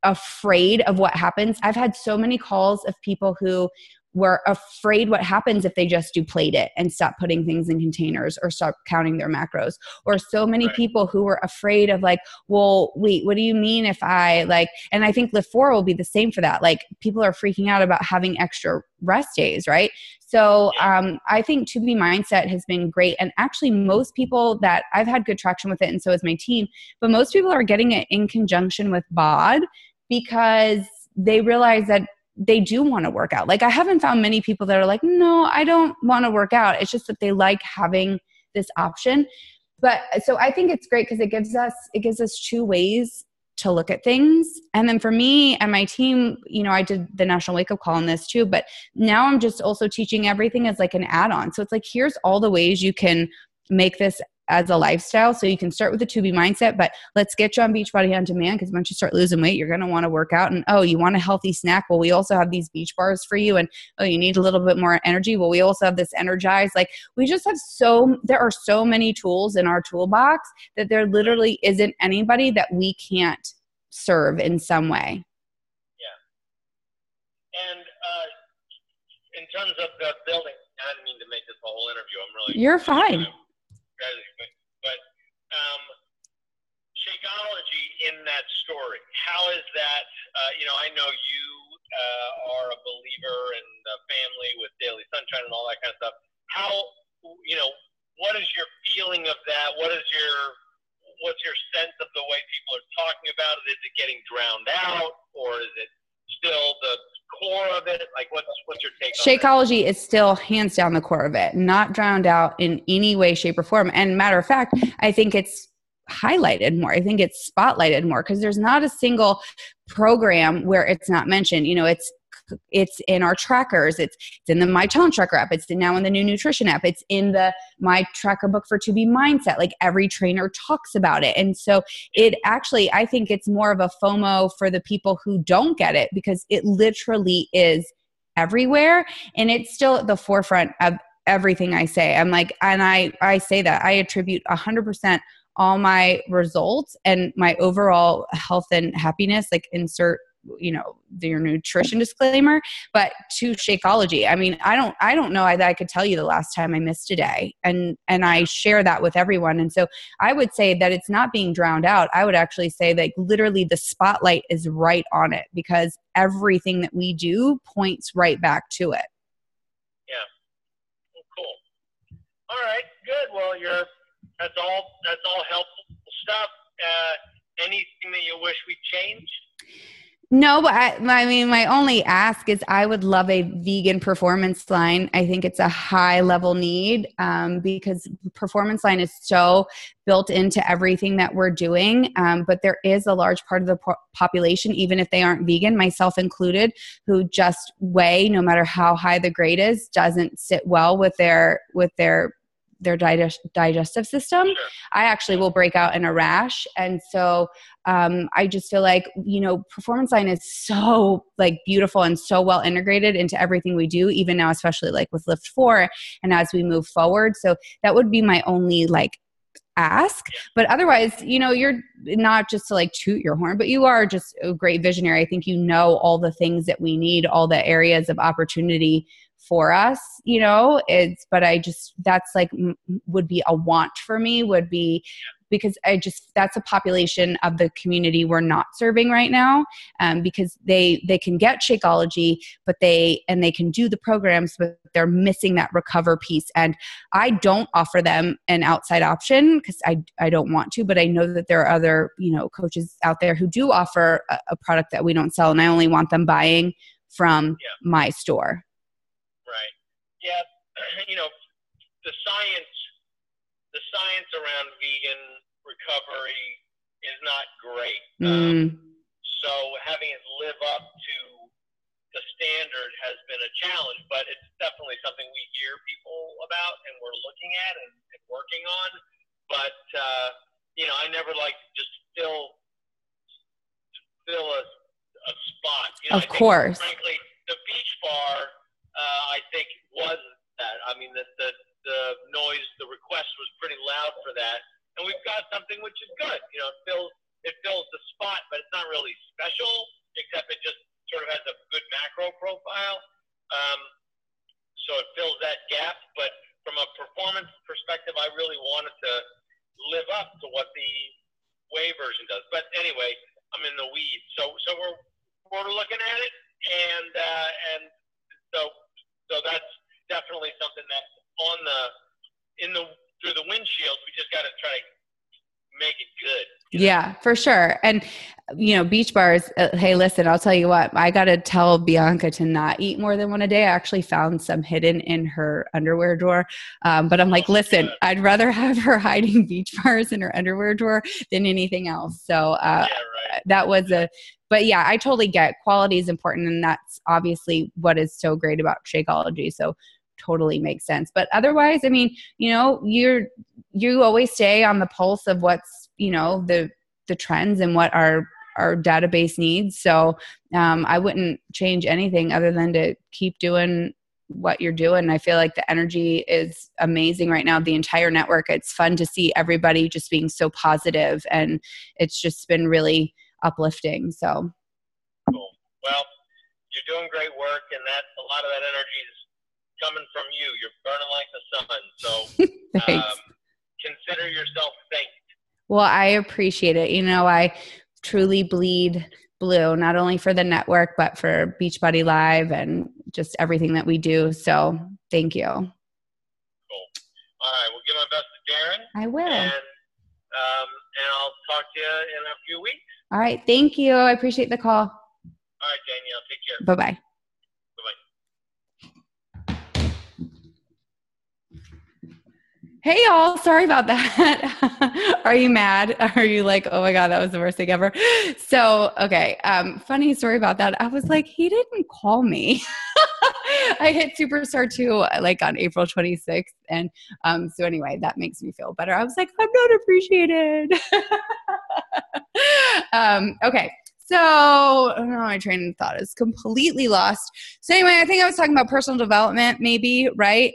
afraid of what happens. I've had so many calls of people who were afraid what happens if they just duplate it and stop putting things in containers or stop counting their macros, or so many people who were afraid of well, wait, what do you mean if and I think Lift 4 will be the same for that. People are freaking out about having extra rest days, right? So I think 2B mindset has been great. And actually most people that I've had good traction with it, and so has my team, but most people are getting it in conjunction with BOD because they realize that they do want to work out. I haven't found many people that are like, no, I don't want to work out. It's just that they like having this option. But so I think it's great because it gives us two ways to look at things. And then for me and my team, I did the national wake up call on this too, but now I'm just also teaching everything as an add-on. So it's here's all the ways you can make this as a lifestyle. So you can start with the 2B mindset, but let's get you on Beachbody On Demand, because once you start losing weight, you're going to want to work out. And you want a healthy snack? Well, we also have these beach bars for you. And you need a little bit more energy? Well, we also have this Energize. We just have there are so many tools in our toolbox that there literally isn't anybody that we can't serve in some way. Yeah. And in terms of the building, I didn't mean to make this a whole interview. You're fine. But Shakeology in that story, how is that, I know you are a believer in the family with Daily Sunshine and all that kind of stuff. How, what is your feeling of that? What's your sense of the way people are talking about it? Is it getting drowned out, or is it still the core of it? What's your take on Shakeology is still hands down the core of it, not drowned out in any way, shape, or form. And matter of fact, I think it's highlighted more. I think it's spotlighted more because there's not a single program where it's not mentioned. It's in our trackers. It's in the My Challenge Tracker app. It's now in the new nutrition app. It's in the My Tracker book for 2B mindset. Every trainer talks about it. And so it actually, I think it's more of a FOMO for the people who don't get it, because it literally is everywhere. And it's still at the forefront of everything I say. And I say that I attribute 100% all my results and my overall health and happiness, insert your nutrition disclaimer, but to Shakeology. I mean, I don't know that I could tell you the last time I missed a day, and I share that with everyone. And so I would say that it's not being drowned out. I would actually say that literally the spotlight is right on it, because everything that we do points right back to it. Yeah. Well, cool. All right. Good. Well, that's all helpful stuff. Anything that you wish we changed? No, but I mean, my only ask is I would love a vegan performance line. I think it's a high level need because performance line is so built into everything that we're doing. But there is a large part of the population, even if they aren't vegan, myself included, who just weigh, no matter how high the grade is, doesn't sit well with their digestive system. Sure. I actually will break out in a rash. And so I just feel like, performance line is so like beautiful and so well integrated into everything we do, even now, especially like with Lift 4 and as we move forward. So that would be my only like ask. But otherwise, you're not just to like toot your horn, but you are just a great visionary. I think all the things that we need, all the areas of opportunity for us, that's like would be a want for me, would be because that's a population of the community we're not serving right now, because they can get Shakeology, but they can do the programs, but they're missing that recover piece. And I don't offer them an outside option because I don't want to, but I know that there are other, coaches out there who do offer a product that we don't sell, and I only want them buying from my store. Right. Yeah. The science around vegan recovery is not great. So having it live up to the standard has been a challenge, but it's definitely something we hear people about and we're looking at and working on. But, I never like to just fill a spot. Of course. Frankly, the beach bar, I think was that. I mean, the noise, the request was pretty loud for that, and we've got something which is good. It fills the spot, but it's not really special, except it just sort of has a good macro profile. So it fills that gap. But from a performance perspective, I really wanted to live up to what the whey version does. But anyway, I'm in the weeds, so we're looking at it, and so that's definitely something that's through the windshield. We just got to try to make it good. Yeah, for sure. And, beach bars, hey, listen, I'll tell you what, I got to tell Bianca to not eat more than one a day. I actually found some hidden in her underwear drawer. But I'm like, listen, I'd rather have her hiding beach bars in her underwear drawer than anything else. So that was but yeah, I totally get quality is important. And that's obviously what is so great about Shakeology. So totally makes sense. But otherwise, I mean, you always stay on the pulse of what's, the trends and what our database needs. So I wouldn't change anything other than to keep doing what you're doing. I feel like the energy is amazing right now, the entire network. It's fun to see everybody just being so positive, and it's just been really uplifting. So cool. Well, you're doing great work, and a lot of that energy is coming from you. You're burning like the sun. So consider yourself thanked. Well, I appreciate it. I truly bleed blue, not only for the network, but for Beachbody Live and just everything that we do. So thank you. Cool. All right. Well, give my best to Darren. I will. And I'll talk to you in a few weeks. All right. Thank you. I appreciate the call. All right, Danielle. Take care. Bye-bye. Hey y'all, sorry about that. Are you mad? Are you like, oh my God, that was the worst thing ever? So, okay. Funny story about that. I was like, he didn't call me. I hit Superstar 2 like on April 26th. And so anyway, that makes me feel better. I was like, I'm not appreciated. Okay. So, my train of thought is completely lost. So anyway, I think I was talking about personal development maybe, right?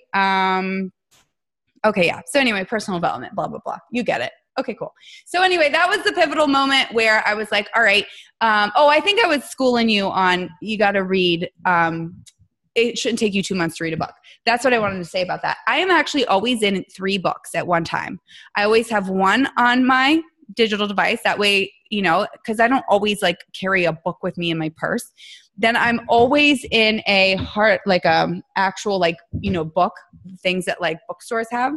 Okay, yeah. So anyway, personal development, blah, blah, blah. You get it. Okay, cool. So anyway, that was the pivotal moment where I was like, all right. I think I was schooling you on, you got to read. It shouldn't take you 2 months to read a book. That's what I wanted to say about that. I am actually always in 3 books at one time. I always have one on my digital device. That way, because I don't always like carry a book with me in my purse. Then I'm always in a actual book, things that like bookstores have.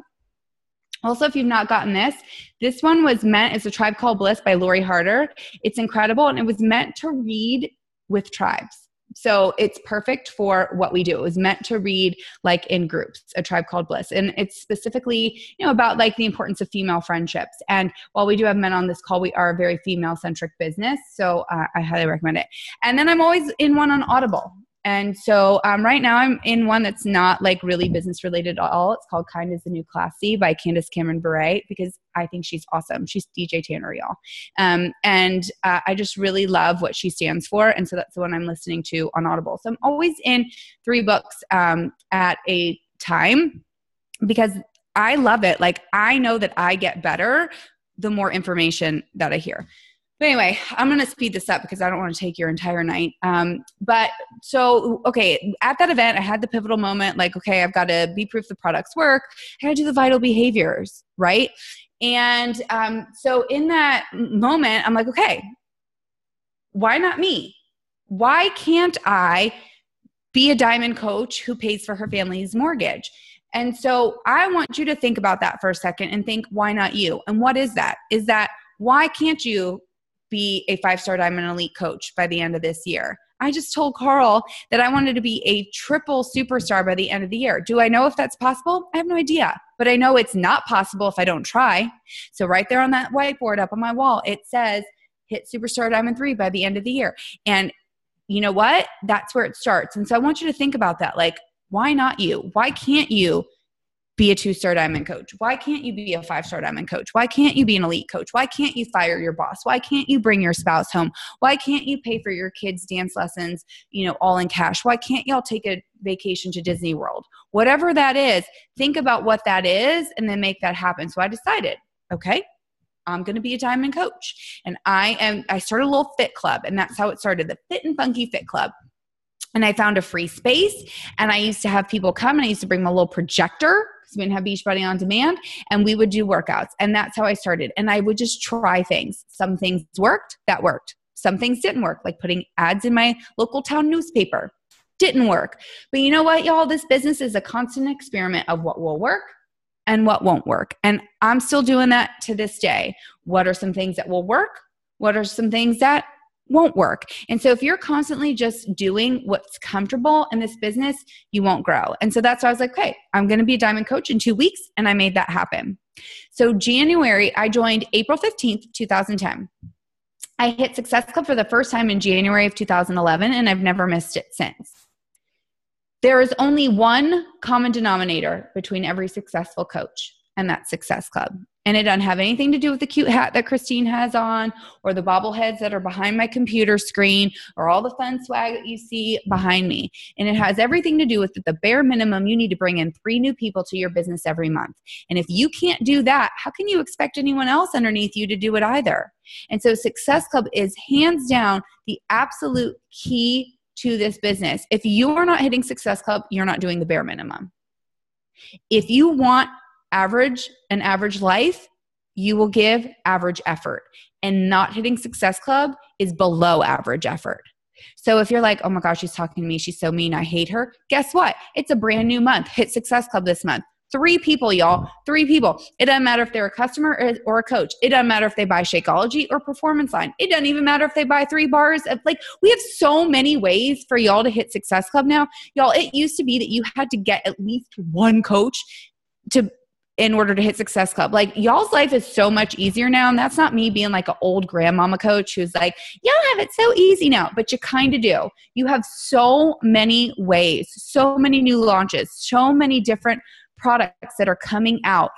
Also, if you've not gotten this one was meant as A Tribe Called Bliss by Lori Harder. It's incredible. And it was meant to read with tribes. So it's perfect for what we do. It was meant to read like in groups, A Tribe Called Bliss. And it's specifically, about like the importance of female friendships. And while we do have men on this call, we are a very female-centric business. So I highly recommend it. And then I'm always in one on Audible. And so right now I'm in one that's not like really business related at all. It's called Kind is the New Classy by Candace Cameron Bure, because I think she's awesome. She's DJ Tanner, y'all. I just really love what she stands for. And so that's the one I'm listening to on Audible. So I'm always in 3 books at a time because I love it. Like I know that I get better the more information that I hear. But anyway, I'm going to speed this up because I don't want to take your entire night. At that event, I had the pivotal moment, like, okay, I've got to be proof the products work. I got to do the vital behaviors, right? And so in that moment, I'm like, okay, why not me? Why can't I be a diamond coach who pays for her family's mortgage? And so I want you to think about that for a second and think, why not you? And what is that? Is that why can't you be a 5-star diamond elite coach by the end of this year? I just told Carl that I wanted to be a triple superstar by the end of the year. Do I know if that's possible? I have no idea, but I know it's not possible if I don't try. So right there on that whiteboard up on my wall, it says hit superstar diamond 3 by the end of the year. And you know what? That's where it starts. And so I want you to think about that. Like, why not you? Why can't you be a 2-star diamond coach? Why can't you be a 5-star diamond coach? Why can't you be an elite coach? Why can't you fire your boss? Why can't you bring your spouse home? Why can't you pay for your kids' dance lessons, all in cash? Why can't y'all take a vacation to Disney World? Whatever that is, think about what that is and then make that happen. So I decided, okay, I'm going to be a diamond coach. And I started a little fit club, and that's how it started, the Fit and Funky Fit Club. And I found a free space, and I used to have people come, and I used to bring my little projector because we didn't have Beachbody On Demand, and we would do workouts. And that's how I started. And I would just try things. Some things worked, that worked. Some things didn't work, like putting ads in my local town newspaper. Didn't work. But you know what, y'all? This business is a constant experiment of what will work and what won't work. And I'm still doing that to this day. What are some things that will work? What are some things that won't work? And so if you're constantly just doing what's comfortable in this business, you won't grow. And so that's why I was like, okay, I'm going to be a diamond coach in 2 weeks. And I made that happen. So January, I joined April 15th, 2010. I hit Success Club for the first time in January of 2011, and I've never missed it since. There is only one common denominator between every successful coach, and that's Success Club. And it doesn't have anything to do with the cute hat that Christine has on, or the bobbleheads that are behind my computer screen, or all the fun swag that you see behind me. And it has everything to do with the bare minimum. You need to bring in 3 new people to your business every month. And if you can't do that, how can you expect anyone else underneath you to do it either? And so Success Club is hands down the absolute key to this business. If you're not hitting Success Club, you're not doing the bare minimum. If you want an average life, you will give average effort. And not hitting Success Club is below average effort. So if you're like, oh my gosh, she's talking to me, she's so mean, I hate her. Guess what? It's a brand new month. Hit Success Club this month. 3 people, y'all. 3 people. It doesn't matter if they're a customer or a coach. It doesn't matter if they buy Shakeology or Performance Line. It doesn't even matter if they buy 3 bars. We have so many ways for y'all to hit Success Club now. Y'all, it used to be that you had to get at least 1 coach in order to hit Success Club. Like, y'all's life is so much easier now. And that's not me being like an old grandmama coach who's like, y'all have it so easy now, but you kind of do. You have so many ways, so many new launches, so many different products that are coming out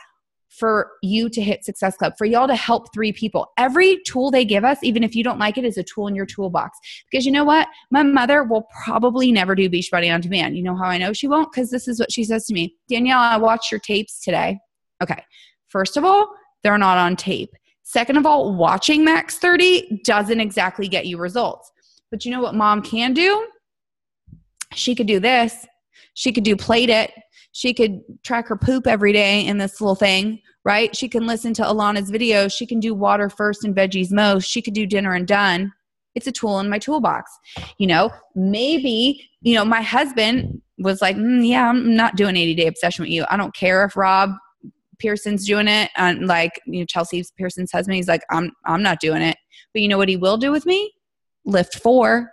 for you to hit Success Club, for y'all to help 3 people. Every tool they give us, even if you don't like it, is a tool in your toolbox. Because you know what? My mother will probably never do Beachbody On Demand. You know how I know she won't? Because this is what she says to me. Danielle, I watched your tapes today. Okay. First of all, they're not on tape. Second of all, watching Max 30 doesn't exactly get you results. But you know what mom can do? She could do this. She could do Plate It. She could track her poop every day in this little thing, right? She can listen to Alana's videos. She can do water first and veggies most. She could do dinner and done. It's a tool in my toolbox. Maybe, my husband was like, yeah, I'm not doing 80-day obsession with you. I don't care if Rob Pearson's doing it. And Chelsea Pearson's husband, he's like, I'm not doing it. But you know what he will do with me? Lift 4.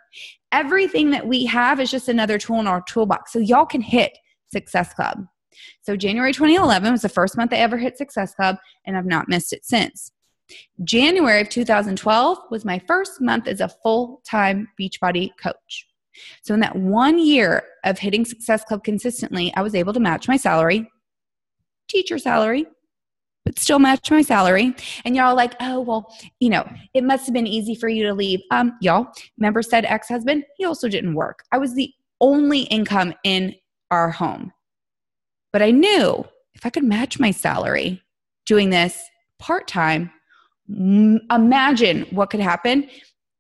everything that we have is just another tool in our toolbox. So y'all can hit Success Club. So January 2011 was the first month I ever hit Success Club, and I've not missed it since. January of 2012 was my first month as a full-time Beachbody coach. So in that 1 year of hitting Success Club consistently, I was able to match my salary, teacher salary, but still match my salary. And y'all are like, oh, well, it must have been easy for you to leave. Y'all, remember said ex-husband? He also didn't work. I was the only income in our home. But I knew if I could match my salary doing this part-time, imagine what could happen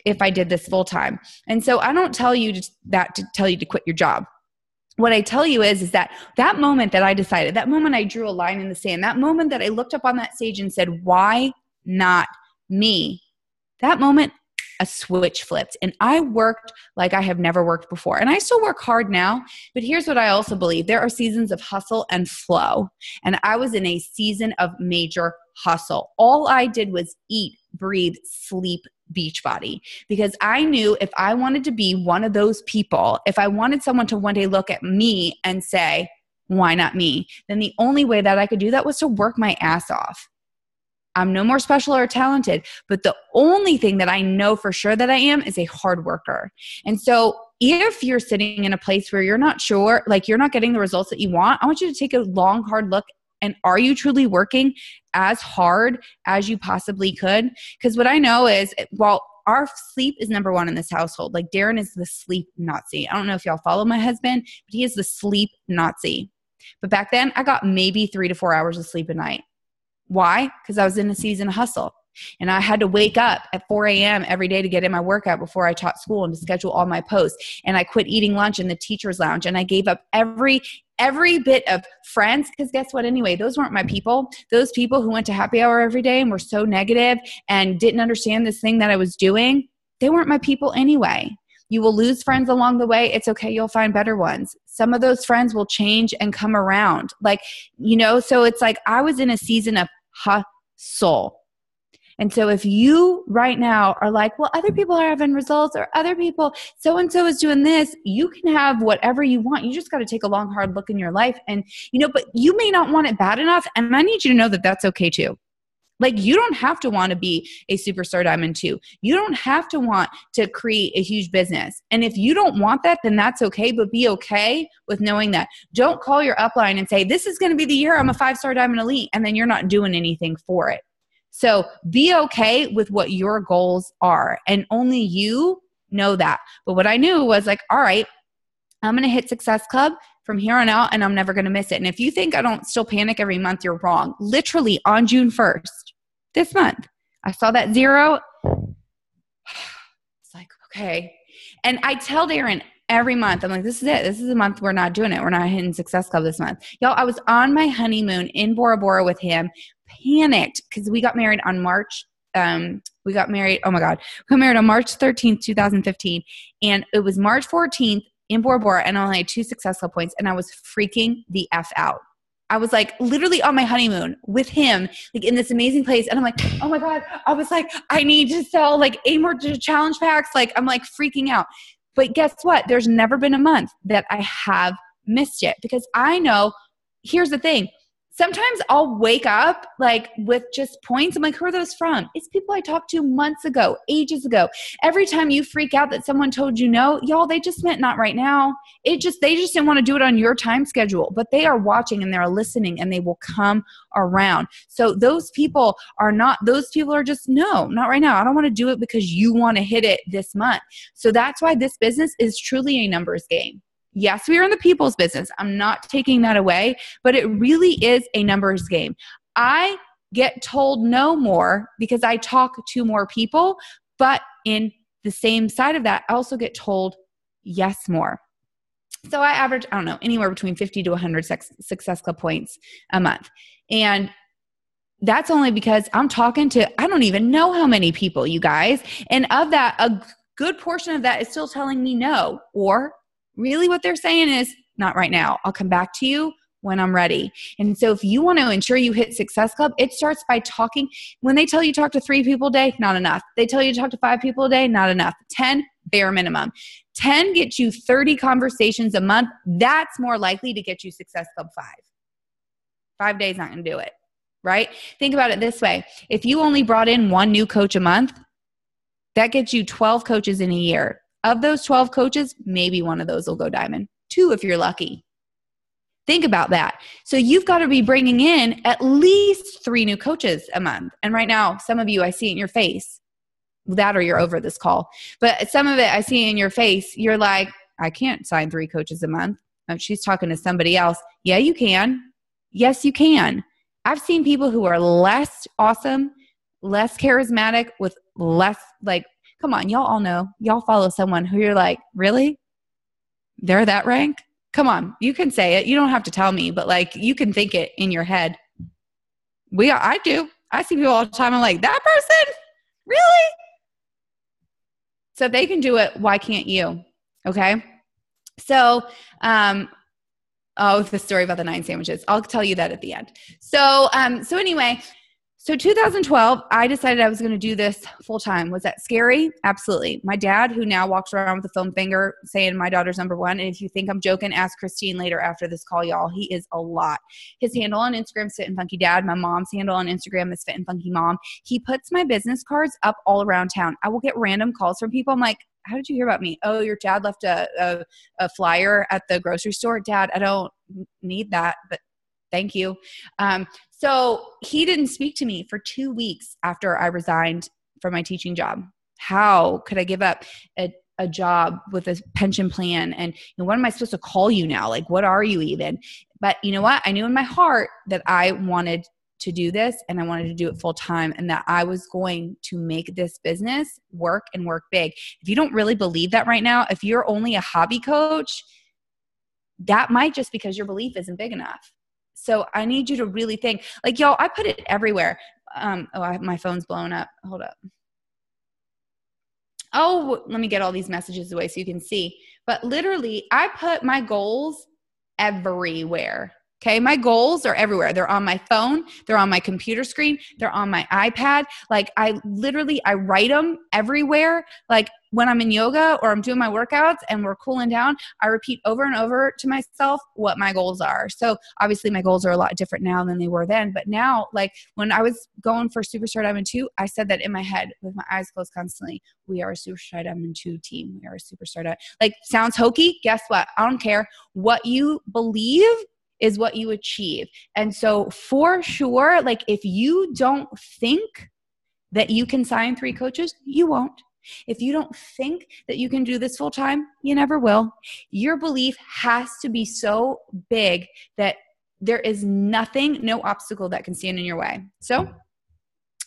if I did this full-time. And so I don't tell you that to tell you to quit your job. What I tell you is that moment that I decided, that moment I drew a line in the sand, that moment that I looked up on that stage and said, why not me? That moment, a switch flipped, and I worked like I have never worked before. And I still work hard now, but here's what I also believe. There are seasons of hustle and flow, and I was in a season of major hustle. All I did was eat, breathe, sleep, Beachbody, because I knew if I wanted to be one of those people, if I wanted someone to one day look at me and say, why not me? Then the only way that I could do that was to work my ass off. I'm no more special or talented, but the only thing that I know for sure that I am is a hard worker. And so if you're sitting in a place where you're not sure, like you're not getting the results that you want, I want you to take a long, hard look. And are you truly working as hard as you possibly could? Because what I know is, while our sleep is number one in this household, like Darren is the sleep Nazi. I don't know if y'all follow my husband, but he is the sleep Nazi. But back then, I got maybe 3 to 4 hours of sleep a night. Why? Because I was in a season of hustle. And I had to wake up at 4 a.m. every day to get in my workout before I taught school and to schedule all my posts. And I quit eating lunch in the teacher's lounge. And I gave up every bit of friends, because guess what? Anyway, those weren't my people. Those people who went to happy hour every day and were so negative and didn't understand this thing that I was doing, they weren't my people anyway. You will lose friends along the way. It's okay. You'll find better ones. Some of those friends will change and come around. So it's like I was in a season of hustle. And so if you right now are like, well, other people are having results, or other people, so-and-so is doing this, you can have whatever you want. You just got to take a long, hard look in your life. And, but you may not want it bad enough. And I need you to know that that's okay too. Like, you don't have to want to be a superstar diamond 2. You don't have to want to create a huge business. And if you don't want that, then that's okay. But be okay with knowing that. Don't call your upline and say, this is going to be the year I'm a 5-star diamond elite. And then you're not doing anything for it. So be okay with what your goals are. And only you know that. But what I knew was like, all right, I'm going to hit Success Club from here on out, and I'm never going to miss it. And if you think I don't still panic every month, you're wrong. Literally on June 1st, this month, I saw that 0. It's like, okay. And I tell Darren every month, I'm like, this is it. This is the month we're not doing it. We're not hitting Success Club this month. Y'all, I was on my honeymoon in Bora Bora with him, panicked because we got married on March. We got married on March 13th, 2015. And it was March 14th in Bora Bora, and I only had 2 Success Club points, and I was freaking the F out. I was like literally on my honeymoon with him, like in this amazing place. And I'm like, oh my God. I was like, I need to sell like 8 more challenge packs. Like, I'm like freaking out. But guess what? There's never been a month that I have missed it, because I know, here's the thing. Sometimes I'll wake up like with just points. I'm like, who are those from? It's people I talked to months ago, ages ago. Every time you freak out that someone told you no, y'all, they just meant not right now. They just didn't want to do it on your time schedule, but they are watching and they're listening, and they will come around. So those people are just, no, not right now. I don't want to do it because you want to hit it this month. So that's why this business is truly a numbers game. Yes, we are in the people's business. I'm not taking that away, but it really is a numbers game. I get told no more because I talk to more people, but in the same side of that, I also get told yes more. So I average, I don't know, anywhere between 50 to 100 Success Club points a month. And that's only because I'm talking to, I don't even know how many people, you guys. And of that, a good portion of that is still telling me no, or really what they're saying is, not right now. I'll come back to you when I'm ready. And so if you want to ensure you hit Success Club, it starts by talking. When they tell you talk to 3 people a day, not enough. They tell you to talk to 5 people a day, not enough. 10, bare minimum. 10 gets you 30 conversations a month. That's more likely to get you Success Club 5. 5 days not going to do it, right? Think about it this way. If you only brought in one new coach a month, that gets you 12 coaches in a year. Of those 12 coaches, maybe one of those will go diamond. 2 if you're lucky. Think about that. So you've got to be bringing in at least 3 new coaches a month. And right now, some of you, I see it in your face. That or you're over this call. But some of it I see in your face. You're like, I can't sign 3 coaches a month. Oh, she's talking to somebody else. Yeah, you can. Yes, you can. I've seen people who are less awesome, less charismatic, with less, like, come on, y'all all know. Y'all follow someone who you're like, really? They're that rank? Come on, you can say it. You don't have to tell me, but like, you can think it in your head. I do. I see people all the time. I'm like, that person? Really? So if they can do it, why can't you? Okay. So, the story about the 9 sandwiches. I'll tell you that at the end. So anyway, so 2012, I decided I was going to do this full time. Was that scary? Absolutely. My dad, who now walks around with a foam finger saying my daughter's number 1. And if you think I'm joking, ask Christine later after this call, y'all. He is a lot. His handle on Instagram is Fit and Funky Dad. My mom's handle on Instagram is Fit and Funky Mom. He puts my business cards up all around town. I will get random calls from people. I'm like, how did you hear about me? Oh, your dad left a flyer at the grocery store. Dad, I don't need that, but thank you. So he didn't speak to me for 2 weeks after I resigned from my teaching job. How could I give up a job with a pension plan? And what am I supposed to call you now? Like, what are you even? But you know what? I knew in my heart that I wanted to do this, and I wanted to do it full time, and that I was going to make this business work and work big. If you don't really believe that right now, if you're only a hobby coach, that might just because your belief isn't big enough. So I need you to really think, like, y'all, I put it everywhere. My phone's blowing up. Hold up. Oh, let me get all these messages away so you can see. But literally, I put my goals everywhere. Okay, my goals are everywhere. They're on my phone. They're on my computer screen. They're on my iPad. Like, I write them everywhere. Like, when I'm in yoga or I'm doing my workouts and we're cooling down, I repeat over and over to myself what my goals are. So obviously my goals are a lot different now than they were then. But now, like, when I was going for Superstar Diamond 2, I said that in my head with my eyes closed constantly. We are a Superstar Diamond 2 team. We are a Superstar Diamond. Like, sounds hokey. Guess what? I don't care. What you believe is what you achieve. And so for sure, like, if you don't think that you can sign 3 coaches, you won't. If you don't think that you can do this full time, you never will. Your belief has to be so big that there is nothing, no obstacle that can stand in your way. So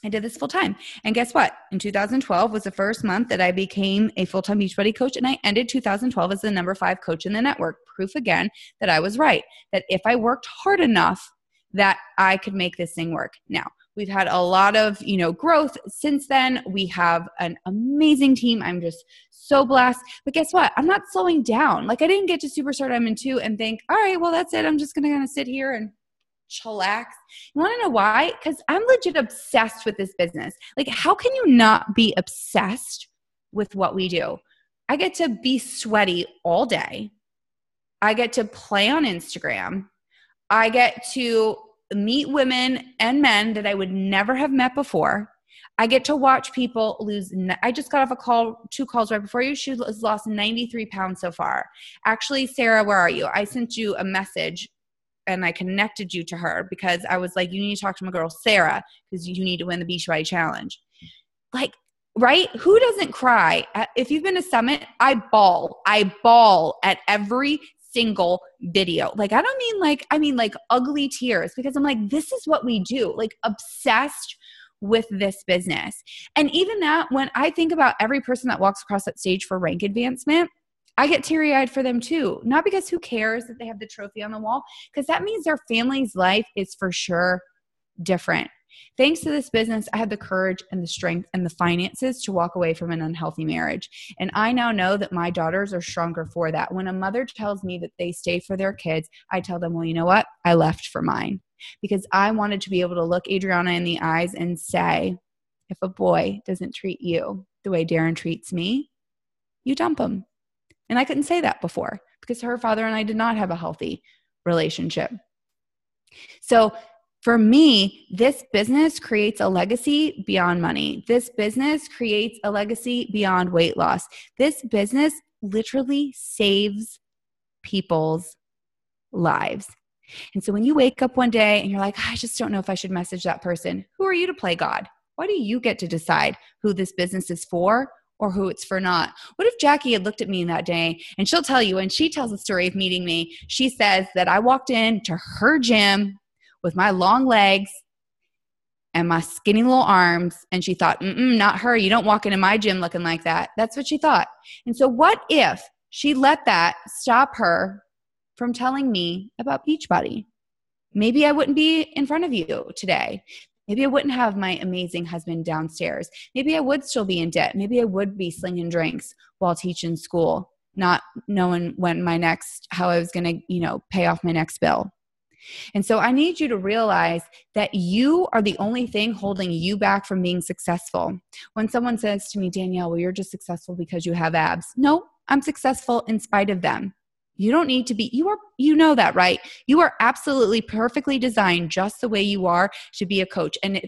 I did this full time. And guess what? In 2012 was the first month that I became a full-time Beachbody coach, and I ended 2012 as the number 5 coach in the network. Proof again that I was right, that if I worked hard enough, that I could make this thing work. Now, we've had a lot of, growth since then. We have an amazing team. I'm just so blessed. But guess what? I'm not slowing down. Like, I didn't get to Superstar Diamond 2 and think, all right, well, that's it. I'm just going to kind of sit here and chillax. You want to know why? Because I'm legit obsessed with this business. Like, how can you not be obsessed with what we do? I get to be sweaty all day. I get to play on Instagram. I get to meet women and men that I would never have met before. I get to watch people lose. I just got off 2 calls right before you. She has lost 93 pounds so far. Actually, Sarah, where are you? I sent you a message and I connected you to her because I was like, you need to talk to my girl, Sarah, because you need to win the Beachbody Challenge. Like, right? Who doesn't cry? If you've been to Summit, I bawl at every single video. Like, I mean like ugly tears, because I'm like, this is what we do, like, obsessed with this business. And even that, when I think about every person that walks across that stage for rank advancement, I get teary-eyed for them too. Not because who cares that they have the trophy on the wall, because that means their family's life is for sure different. Thanks to this business, I had the courage and the strength and the finances to walk away from an unhealthy marriage. And I now know that my daughters are stronger for that. When a mother tells me that they stay for their kids, I tell them, well, you know what? I left for mine. Because I wanted to be able to look Adriana in the eyes and say, if a boy doesn't treat you the way Darren treats me, you dump them. And I couldn't say that before because her father and I did not have a healthy relationship. So for me, this business creates a legacy beyond money. This business creates a legacy beyond weight loss. This business literally saves people's lives. And so when you wake up one day and you're like, I just don't know if I should message that person, who are you to play God? Why do you get to decide who this business is for or who it's for not? What if Jackie had looked at me that day, and she'll tell you, when she tells the story of meeting me, she says that I walked into her gym with my long legs and my skinny little arms, and she thought, not her. You don't walk into my gym looking like that. That's what she thought. And so what if she let that stop her from telling me about Beachbody? Maybe I wouldn't be in front of you today. Maybe I wouldn't have my amazing husband downstairs. Maybe I would still be in debt. Maybe I would be slinging drinks while teaching school, not knowing how I was going to, pay off my next bill. And so I need you to realize that you are the only thing holding you back from being successful. When someone says to me, Danielle, well, you're just successful because you have abs. No, I'm successful in spite of them. You don't need to be, you know that, right? You are absolutely perfectly designed just the way you are to be a coach, and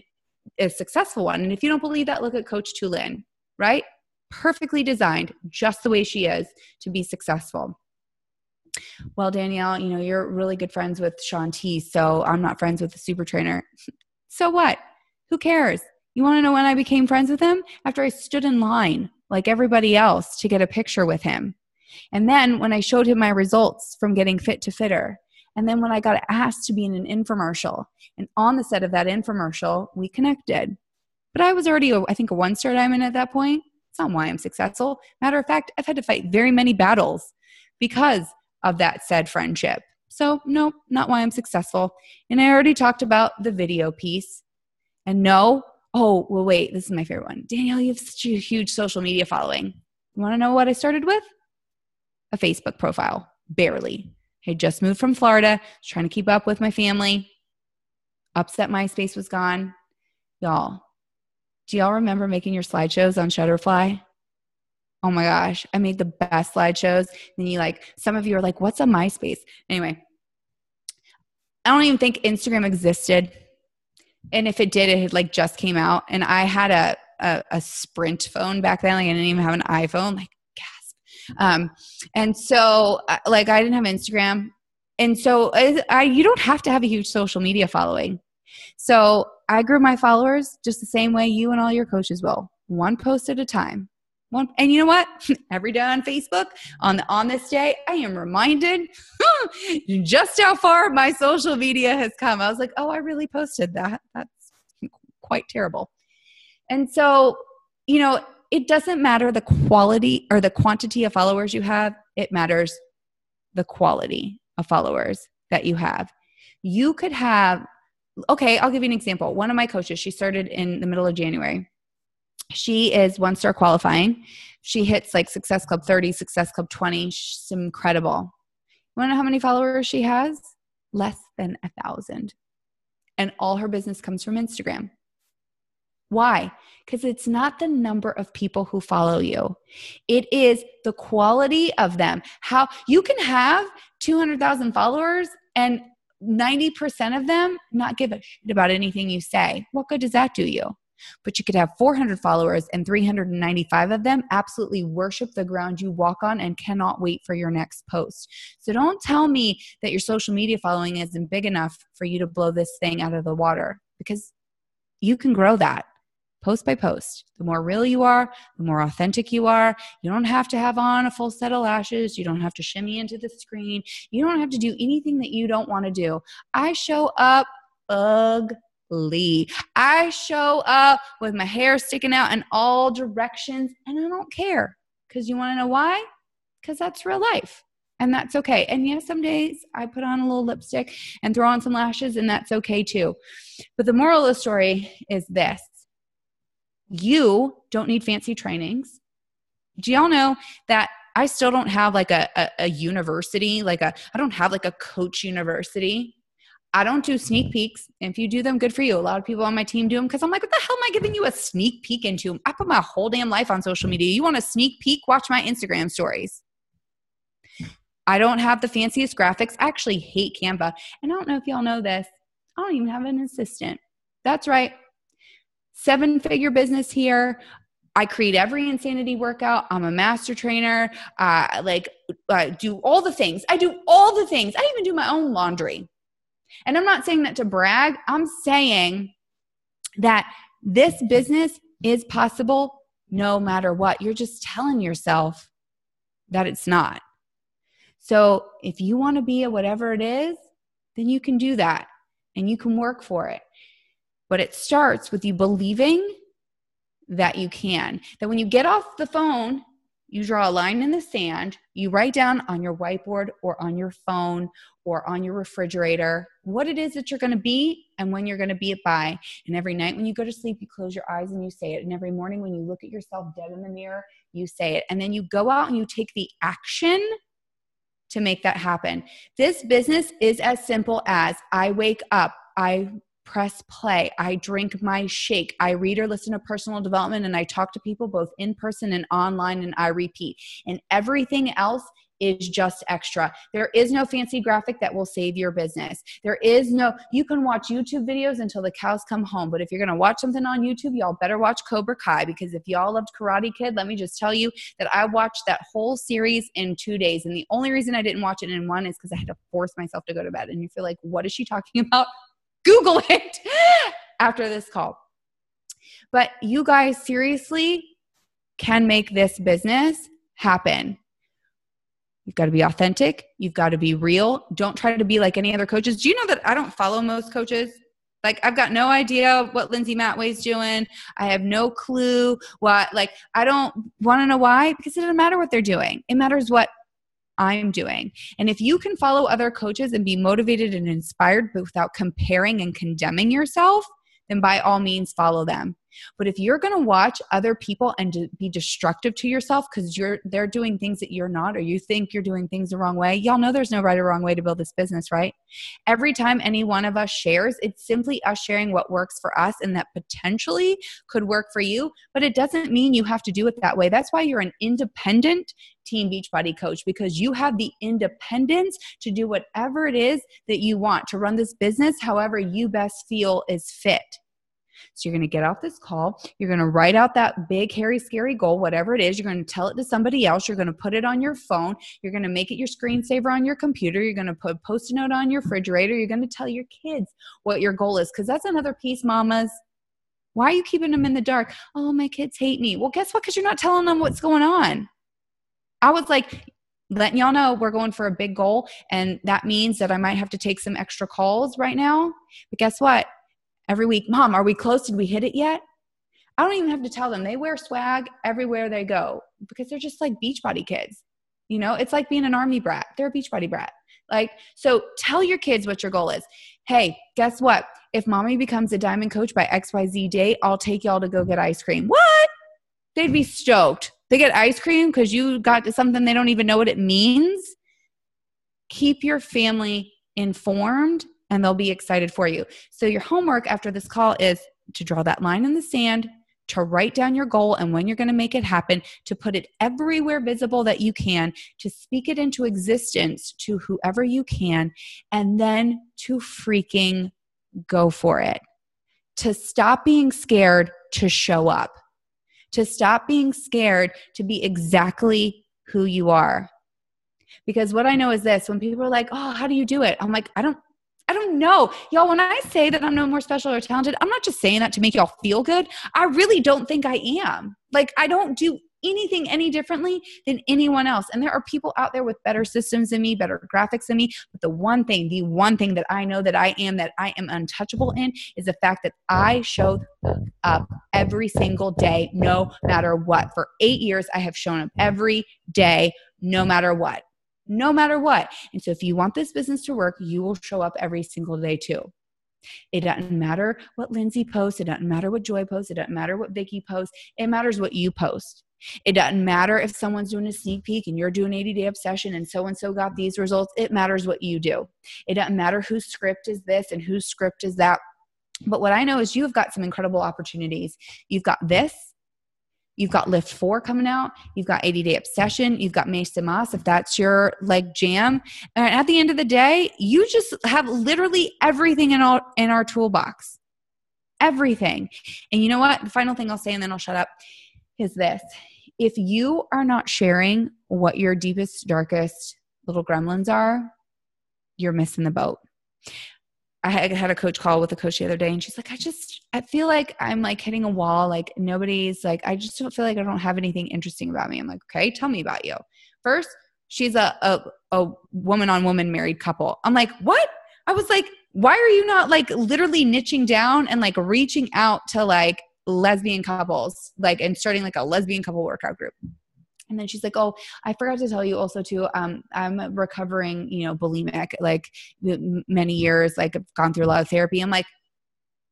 a successful one. And if you don't believe that, look at Coach Tulin, right? Perfectly designed just the way she is to be successful. Well, Danielle, you're really good friends with Shaun T, so I'm not friends with the super trainer. So what? Who cares? You want to know when I became friends with him? After I stood in line like everybody else to get a picture with him. And then when I showed him my results from getting fit to fitter, and then when I got asked to be in an infomercial, and on the set of that infomercial, we connected. But I was already, I think, a one-star diamond at that point. It's not why I'm successful. Matter of fact, I've had to fight very many battles because of that said friendship. So no, not why I'm successful. And I already talked about the video piece. And wait, this is my favorite one. Danielle, you have such a huge social media following. You want to know what I started with? A Facebook profile, barely. I had just moved from Florida, trying to keep up with my family. Upset MySpace was gone. Y'all, do y'all remember making your slideshows on Shutterfly? Oh my gosh, I made the best slideshows. And some of you are like, what's a MySpace? Anyway, I don't even think Instagram existed. And if it did, it had just came out. And I had a Sprint phone back then. I didn't even have an iPhone. And so I didn't have Instagram. And so you don't have to have a huge social media following. So I grew my followers just the same way you and all your coaches will. One post at a time. And you know what? Every day on Facebook, on this day, I am reminded just how far my social media has come. I was like, oh, I really posted that. That's quite terrible. And so, it doesn't matter the quality or the quantity of followers you have. It matters the quality of followers that you have. You could have, I'll give you an example. One of my coaches, she started in the middle of January. She is one-star qualifying. She hits Success Club 30, Success Club 20. She's incredible. You want to know how many followers she has? Less than 1,000. And all her business comes from Instagram. Why? Because it's not the number of people who follow you. It is the quality of them. How you can have 200,000 followers and 90% of them not give a shit about anything you say. What good does that do you? But you could have 400 followers and 395 of them absolutely worship the ground you walk on and cannot wait for your next post. So don't tell me that your social media following isn't big enough for you to blow this thing out of the water, because you can grow that. Post by post. The more real you are, the more authentic you are. You don't have to have on a full set of lashes. You don't have to shimmy into the screen. You don't have to do anything that you don't want to do. I show up ugly. I show up with my hair sticking out in all directions, and I don't care. Because you want to know why? Because that's real life. And that's okay. And yes, some days I put on a little lipstick and throw on some lashes, and that's okay too. But the moral of the story is this. You don't need fancy trainings. Do y'all know that I still don't have a university, I don't have a coach university. I don't do sneak peeks. If you do them, good for you. A lot of people on my team do them because I'm like, what the hell am I giving you a sneak peek into? I put my whole damn life on social media. You want a sneak peek? Watch my Instagram stories. I don't have the fanciest graphics. I actually hate Canva. And I don't know if y'all know this. I don't even have an assistant. That's right. 7-figure business here. I create every insanity workout. I'm a master trainer. I do all the things. I do all the things. I even do my own laundry. And I'm not saying that to brag. I'm saying that this business is possible no matter what. You're just telling yourself that it's not. So if you want to be a whatever it is, then you can do that and you can work for it. But it starts with you believing that you can. That when you get off the phone, you draw a line in the sand, you write down on your whiteboard or on your phone or on your refrigerator what it is that you're going to be and when you're going to be it by. And every night when you go to sleep, you close your eyes and you say it. And every morning when you look at yourself dead in the mirror, you say it. And then you go out and you take the action to make that happen. This business is as simple as I wake up, I press play, I drink my shake, I read or listen to personal development, and I talk to people both in person and online, and I repeat. And everything else is just extra. There is no fancy graphic that will save your business. You can watch YouTube videos until the cows come home, but if you're going to watch something on YouTube, y'all better watch Cobra Kai, because if y'all loved Karate Kid, let me just tell you that I watched that whole series in 2 days. And the only reason I didn't watch it in one is because I had to force myself to go to bed. And you feel like, what is she talking about? Google it after this call. But you guys seriously can make this business happen. You've got to be authentic. You've got to be real. Don't try to be like any other coaches. Do you know that I don't follow most coaches? Like, I've got no idea what Lindsay Matway's doing. I have no clue what, I don't want to know why, because it doesn't matter what they're doing. It matters what I'm doing. And if you can follow other coaches and be motivated and inspired, but without comparing and condemning yourself, then by all means follow them. But if you're going to watch other people and be destructive to yourself because they're doing things that you're not, or you think you're doing things the wrong way, y'all know there's no right or wrong way to build this business, right? Every time any one of us shares, it's simply us sharing what works for us and that potentially could work for you, but it doesn't mean you have to do it that way. That's why you're an independent Team Beachbody coach, because you have the independence to do whatever it is that you want, to run this business however you best feel is fit. So you're going to get off this call. You're going to write out that big, hairy, scary goal, whatever it is. You're going to tell it to somebody else. You're going to put it on your phone. You're going to make it your screensaver on your computer. You're going to put a Post-it note on your refrigerator. You're going to tell your kids what your goal is, because that's another piece, mamas. Why are you keeping them in the dark? Oh, my kids hate me. Well, guess what? Because you're not telling them what's going on. I was letting y'all know we're going for a big goal, and that means that I might have to take some extra calls right now. But guess what? Every week, Mom, are we close? Did we hit it yet? I don't even have to tell them. They wear swag everywhere they go because they're just like Beachbody kids. You know, it's like being an Army brat. They're a Beachbody brat. So tell your kids what your goal is. Hey, guess what? If Mommy becomes a diamond coach by XYZ date, I'll take y'all to go get ice cream. What? They'd be stoked. They get ice cream because you got to something they don't even know what it means. Keep your family informed, and they'll be excited for you. So your homework after this call is to draw that line in the sand, to write down your goal and when you're going to make it happen, to put it everywhere visible that you can, to speak it into existence to whoever you can, and then to freaking go for it. To stop being scared to show up. To stop being scared to be exactly who you are. Because what I know is this, when people are like, oh, how do you do it? I'm like, I don't know. Y'all, when I say that I'm no more special or talented, I'm not just saying that to make y'all feel good. I really don't think I am. I don't do anything any differently than anyone else. And there are people out there with better systems than me, better graphics than me. But the one thing that I know that I am untouchable in, is the fact that I show up every single day, no matter what. For 8 years, I have shown up every day, no matter what. No matter what. And so if you want this business to work, you will show up every single day too. It doesn't matter what Lindsay posts. It doesn't matter what Joy posts. It doesn't matter what Vicky posts. It matters what you post. It doesn't matter if someone's doing a sneak peek and you're doing 80-day obsession and so got these results. It matters what you do. It doesn't matter whose script is this and whose script is that. But what I know is you've got some incredible opportunities. You've got this. You've got Lift 4 coming out. You've got 80-day obsession. You've got Mes de Mas, if that's your like jam. And at the end of the day, you just have literally everything in our toolbox. Everything. And you know what? The final thing I'll say, and then I'll shut up, is this. If you are not sharing what your deepest, darkest little gremlins are, you're missing the boat. I had a coach call with a coach the other day, and she's like, I feel like I'm like hitting a wall. Like nobody's like, I just don't feel like I don't have anything interesting about me. I'm like, okay, tell me about you. First, she's a woman-on-woman married couple. I'm like, what? I was like, why are you not like literally niching down and like reaching out to like lesbian couples, like, and starting like a lesbian couple workout group? And then she's like, oh, I forgot to tell you also too, I'm recovering, bulimic, like many years, like I've gone through a lot of therapy. I'm like,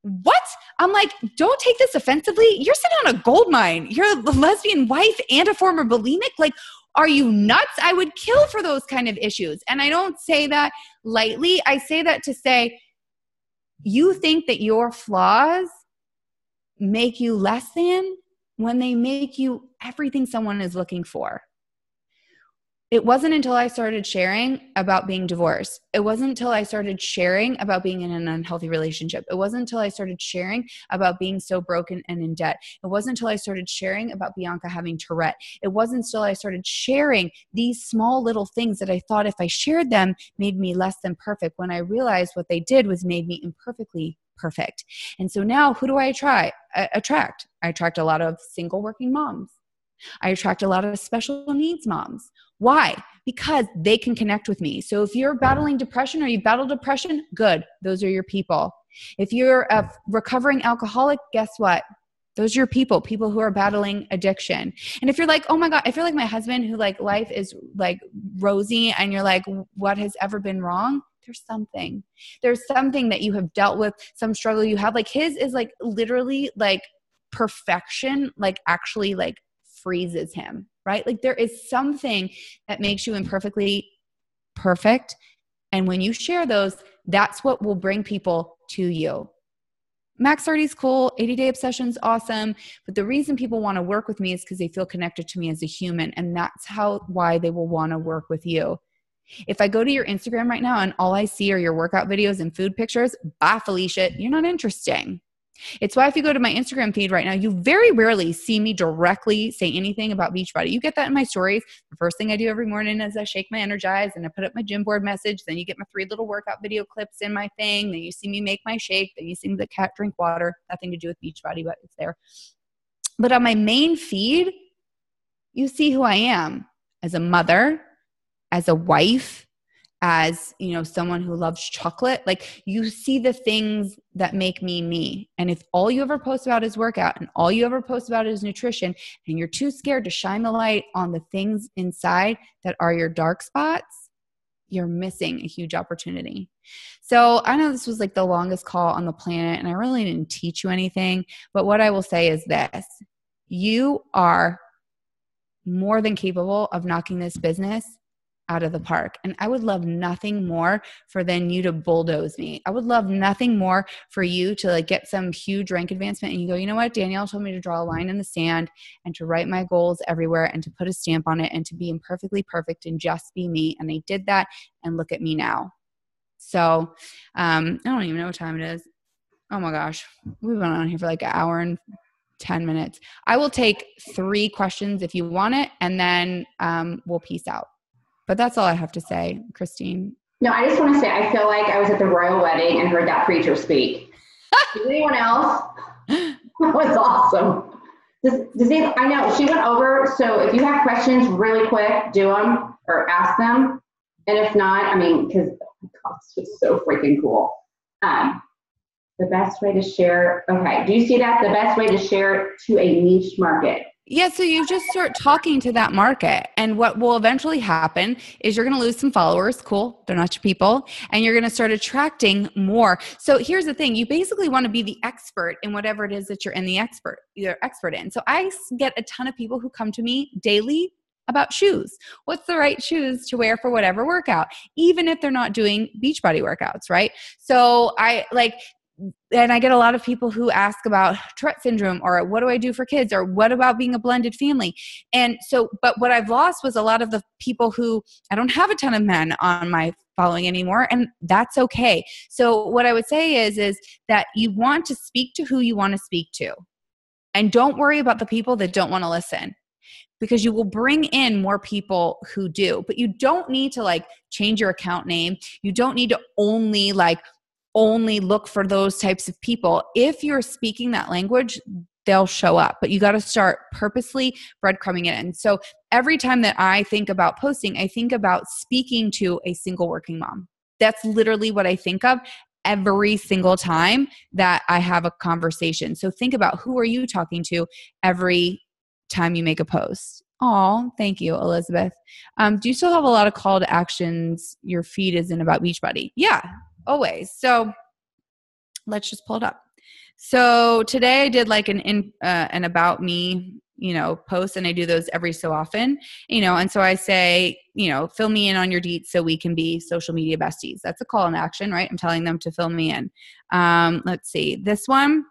what? I'm like, don't take this offensively. You're sitting on a gold mine. You're a lesbian wife and a former bulimic. Like, are you nuts? I would kill for those kind of issues. And I don't say that lightly. I say that to say, you think that your flaws make you less than when they make you everything someone is looking for. It wasn't until I started sharing about being divorced. It wasn't until I started sharing about being in an unhealthy relationship. It wasn't until I started sharing about being so broken and in debt. It wasn't until I started sharing about Bianca having Tourette. It wasn't until I started sharing these small little things that I thought if I shared them made me less than perfect, when I realized what they did was made me imperfectly perfect. And so now who do I attract? I attract a lot of single working moms. I attract a lot of special needs moms. Why? Because they can connect with me. So if you're battling depression or you battle depression, good. Those are your people. If you're a recovering alcoholic, guess what? Those are your people who are battling addiction. And if you're like, oh my God, if you're like my husband who like life is like rosy and you're like, what has ever been wrong? There's something that you have dealt with, some struggle you have. Like his is like literally like perfection, like actually like freezes him, right? Like there is something that makes you imperfectly perfect. And when you share those, that's what will bring people to you. Max 30 is cool. 80-day obsession's awesome. But the reason people want to work with me is because they feel connected to me as a human. And that's why they will want to work with you. If I go to your Instagram right now and all I see are your workout videos and food pictures, bye, Felicia, you're not interesting. It's why if you go to my Instagram feed right now, you very rarely see me directly say anything about Beachbody. You get that in my stories. The first thing I do every morning is I shake my Energize and I put up my gym board message. Then you get my 3 little workout video clips in my thing. Then you see me make my shake. Then you see me the cat drink water. Nothing to do with Beachbody, but it's there. But on my main feed, you see who I am as a mother, as a wife, as, someone who loves chocolate. Like you see the things that make me me. And if all you ever post about is workout and all you ever post about is nutrition, and you're too scared to shine the light on the things inside that are your dark spots, you're missing a huge opportunity. So I know this was like the longest call on the planet and I really didn't teach you anything, but what I will say is this: you are more than capable of knocking this business out of the park. And I would love nothing more than you to bulldoze me. I would love nothing more for you to like get some huge rank advancement and you go, you know what? Danielle told me to draw a line in the sand and to write my goals everywhere and to put a stamp on it and to be imperfectly perfect and just be me. And I did that, and look at me now. So I don't even know what time it is. Oh my gosh. We've been on here for like an hour and 10 minutes. I will take 3 questions if you want it, and then we'll peace out. But that's all I have to say, Christine. No, I just want to say, I feel like I was at the royal wedding and heard that preacher speak. Does anyone else? That was awesome. I know she went over. So if you have questions really quick, do them or ask them. And if not, because it's just so freaking cool. The best way to share. Okay. Do you see that? The best way to share to a niche market. Yeah, so you just start talking to that market, and what will eventually happen is you're going to lose some followers. Cool. They're not your people. And you're going to start attracting more. So here's the thing. You basically want to be the expert in whatever it is that you're expert in. So I get a ton of people who come to me daily about shoes. What's the right shoes to wear for whatever workout, even if they're not doing Beachbody workouts, right? So and I get a lot of people who ask about Tourette syndrome, or what do I do for kids, or what about being a blended family? And so, but what I've lost was a lot of the people who, I don't have a ton of men on my following anymore, and that's okay. So what I would say is that you want to speak to who you want to speak to, and don't worry about the people that don't want to listen, because you will bring in more people who do. But you don't need to change your account name. You don't need to only look for those types of people. If you're speaking that language, they'll show up, but you got to start purposely breadcrumbing it in. So every time that I think about posting, I think about speaking to a single working mom. That's literally what I think of every single time that I have a conversation. So think about, who are you talking to every time you make a post? Oh, thank you, Elizabeth. Do you still have a lot of call to actions? Your feed isn't about Beachbody. Yeah, always. So let's just pull it up. So today I did an about me, post, and I do those every so often, and so I say, fill me in on your deets so we can be social media besties. That's a call in action, right? I'm telling them to fill me in. Let's see. This one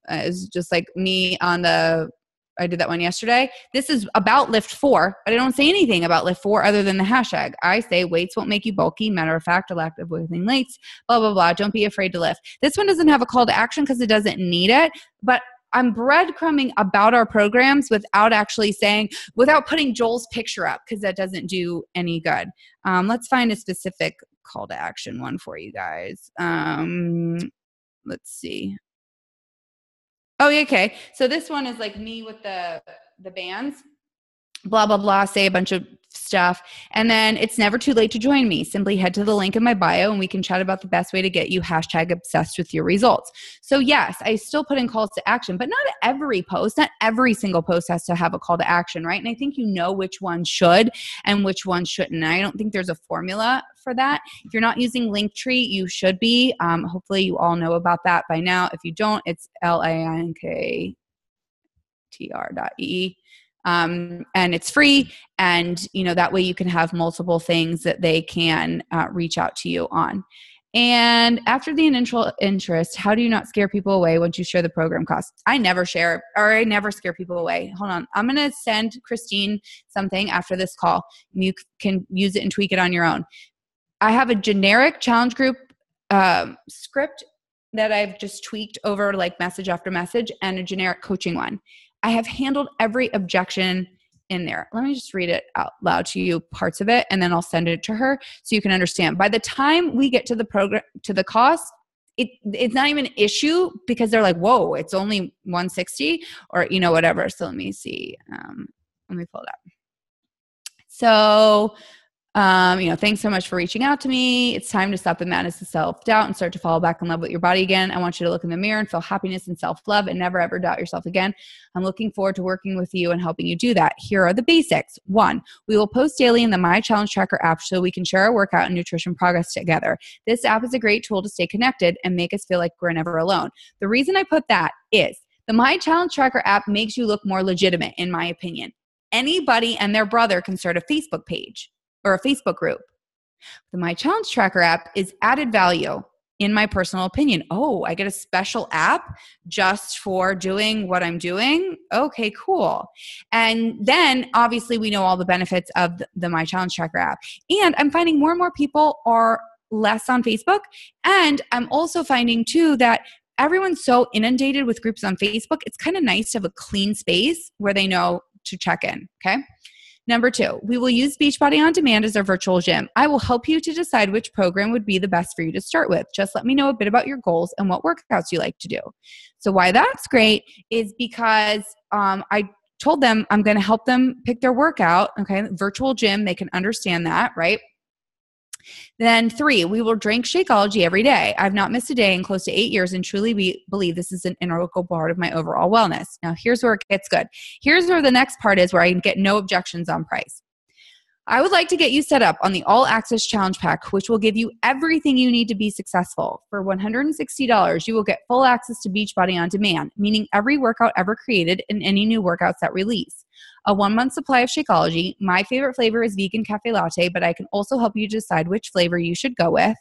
is just like me I did that one yesterday. This is about Lift 4, but I don't say anything about Lift 4 other than the hashtag. I say weights won't make you bulky. Matter of fact, a lack of lifting weights, blah, blah, blah. Don't be afraid to lift. This one doesn't have a call to action because it doesn't need it, but I'm breadcrumbing about our programs without putting Joel's picture up, because that doesn't do any good. Let's find a specific call to action one for you guys. Let's see. Oh, yeah, okay. So this one is like me with the bands, blah, blah, blah, say a bunch of stuff. And then it's never too late to join me. Simply head to the link in my bio and we can chat about the best way to get you #obsessed with your results. So yes, I still put in calls to action, but not every post, not every single post has to have a call to action, right? And I think which ones should and which ones shouldn't. And I don't think there's a formula for that. If you're not using Linktree, you should be. Hopefully you all know about that by now. If you don't, it's linktr.ee. And it's free. And, that way you can have multiple things that they can reach out to you on. And after the initial interest, how do you not scare people away once you share the program costs? I never scare people away. Hold on. I'm going to send Christine something after this call. You can use it and tweak it on your own. I have a generic challenge group script that I've just tweaked over message after message, and a generic coaching one. I have handled every objection in there. Let me just read it out loud to you, parts of it, and then I'll send it to her so you can understand. By the time we get to the program, to the cost, it's not even an issue, because they're like, whoa, it's only $160 or, whatever. So let me see. Let me pull it up. So, thanks so much for reaching out to me. It's time to stop the madness of self-doubt and start to fall back in love with your body again. I want you to look in the mirror and feel happiness and self-love and never ever doubt yourself again. I'm looking forward to working with you and helping you do that. Here are the basics. 1, we will post daily in the My Challenge Tracker app so we can share our workout and nutrition progress together. This app is a great tool to stay connected and make us feel like we're never alone. The reason I put that is the My Challenge Tracker app makes you look more legitimate, in my opinion. Anybody and their brother can start a Facebook page or a Facebook group. The My Challenge Tracker app is added value, in my personal opinion. Oh, I get a special app just for doing what I'm doing? Okay, cool. And then obviously we know all the benefits of the My Challenge Tracker app. And I'm finding more and more people are less on Facebook. And I'm also finding too that everyone's so inundated with groups on Facebook, it's kind of nice to have a clean space where they know to check in, okay? Number 2, we will use Beachbody On Demand as our virtual gym. I will help you to decide which program would be the best for you to start with. Just let me know a bit about your goals and what workouts you like to do. So why that's great is because I told them I'm going to help them pick their workout, okay? Virtual gym, they can understand that, right? Then 3, we will drink Shakeology every day. I've not missed a day in close to 8 years and truly believe this is an integral part of my overall wellness. Now, here's where it gets good. Here's where the next part is, where I get no objections on price. I would like to get you set up on the All Access Challenge Pack, which will give you everything you need to be successful. For $160, you will get full access to Beachbody On Demand, meaning every workout ever created and any new workouts that release. A 1-month supply of Shakeology. My favorite flavor is vegan cafe latte, but I can also help you decide which flavor you should go with.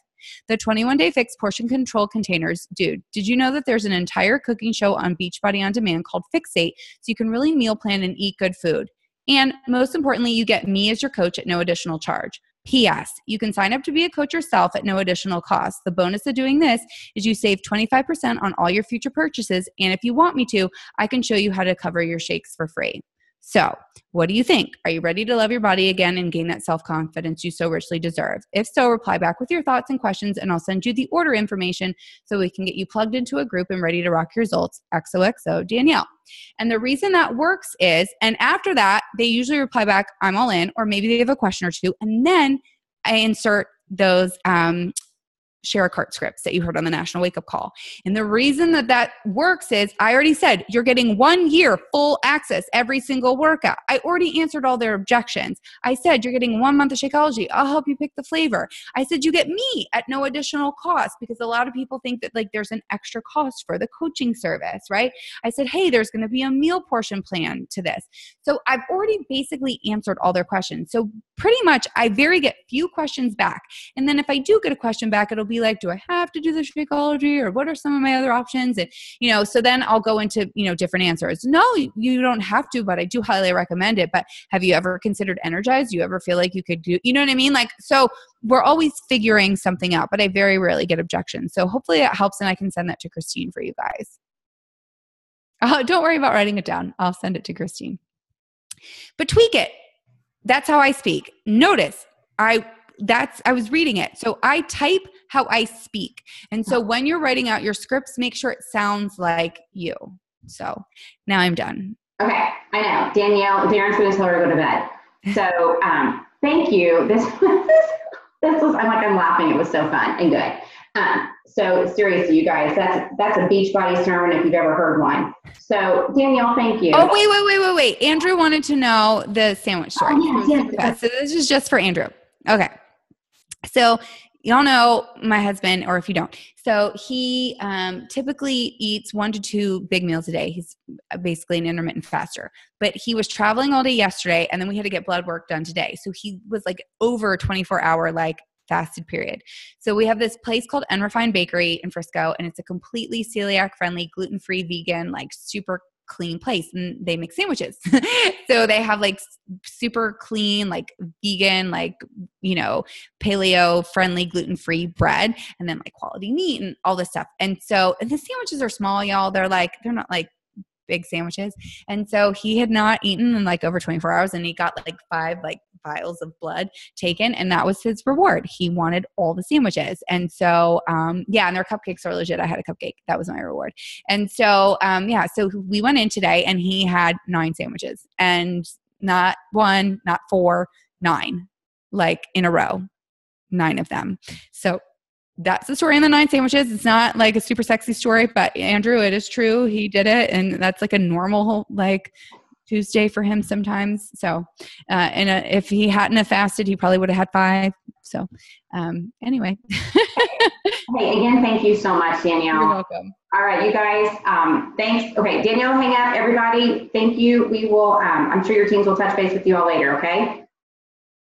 The 21-day fixed portion control containers. Dude, did you know that there's an entire cooking show on Beachbody On Demand called Fixate, so you can really meal plan and eat good food? And most importantly, you get me as your coach at no additional charge. P.S. You can sign up to be a coach yourself at no additional cost. The bonus of doing this is you save 25% on all your future purchases, and if you want me to, I can show you how to cover your shakes for free. So, what do you think? Are you ready to love your body again and gain that self-confidence you so richly deserve? If so, reply back with your thoughts and questions, and I'll send you the order information so we can get you plugged into a group and ready to rock your results. XOXO, Danielle. And the reason that works is, and after that, they usually reply back, I'm all in, or maybe they have a question or two, and then I insert those share a cart scripts that you heard on the National Wake Up Call. And the reason that that works is, I already said, you're getting 1 year full access every single workout. I already answered all their objections. I said, you're getting 1 month of Shakeology. I'll help you pick the flavor. I said, you get me at no additional cost, because a lot of people think that like there's an extra cost for the coaching service, right? I said, hey, there's going to be a meal portion plan to this. So I've already basically answered all their questions. So pretty much I get few questions back. And then if I do get a question back, it'll be like, do I have to do the Shakeology, or what are some of my other options? And, so then I'll go into, different answers. No, you don't have to, but I do highly recommend it. But have you ever considered Energize? Do you ever feel like you could do, you know what I mean? Like, so we're always figuring something out, but I very rarely get objections. So hopefully it helps, and I can send that to Christine for you guys. Don't worry about writing it down. I'll send it to Christine. But tweak it. That's how I speak. Notice, I was reading it. So I type how I speak. And so when you're writing out your scripts, make sure it sounds like you. So now I'm done. Okay. I know. Danielle, Darren's going to tell her to go to bed. So thank you. This was, I'm laughing. It was so fun and good. So seriously, you guys, that's a Beachbody sermon if you've ever heard one. So Danielle, thank you. Oh, wait. Andrew wanted to know the sandwich story. Oh, yes. So this is just for Andrew. Okay. So y'all know my husband, or if you don't, so he typically eats 1 to 2 big meals a day. He's basically an intermittent faster, but he was traveling all day yesterday, and then we had to get blood work done today. So he was like over a 24-hour fasted period. So we have this place called Unrefined Bakery in Frisco, and it's a completely celiac friendly, gluten-free, vegan, super clean place, and they make sandwiches. So they have super clean, vegan, paleo friendly, gluten-free bread, and then quality meat and all this stuff. And so, and the sandwiches are small, y'all. They're not big sandwiches. And so he had not eaten in over 24 hours, and he got 5 vials of blood taken, and that was his reward. He wanted all the sandwiches. And so, and their cupcakes are legit. I had a cupcake. That was my reward. And so, so we went in today, and he had 9 sandwiches, and not 1, not 4, 9, in a row, 9 of them. So that's the story on the 9 sandwiches. It's not a super sexy story, but Andrew, it is true. He did it. And that's a normal, Tuesday for him sometimes. So, if he hadn't have fasted, he probably would have had 5. So, anyway. Hey, again, thank you so much, Danielle. You're welcome. All right, you guys, thanks. Okay, Danielle, hang up, everybody. Thank you. We will, I'm sure your teams will touch base with you all later, okay?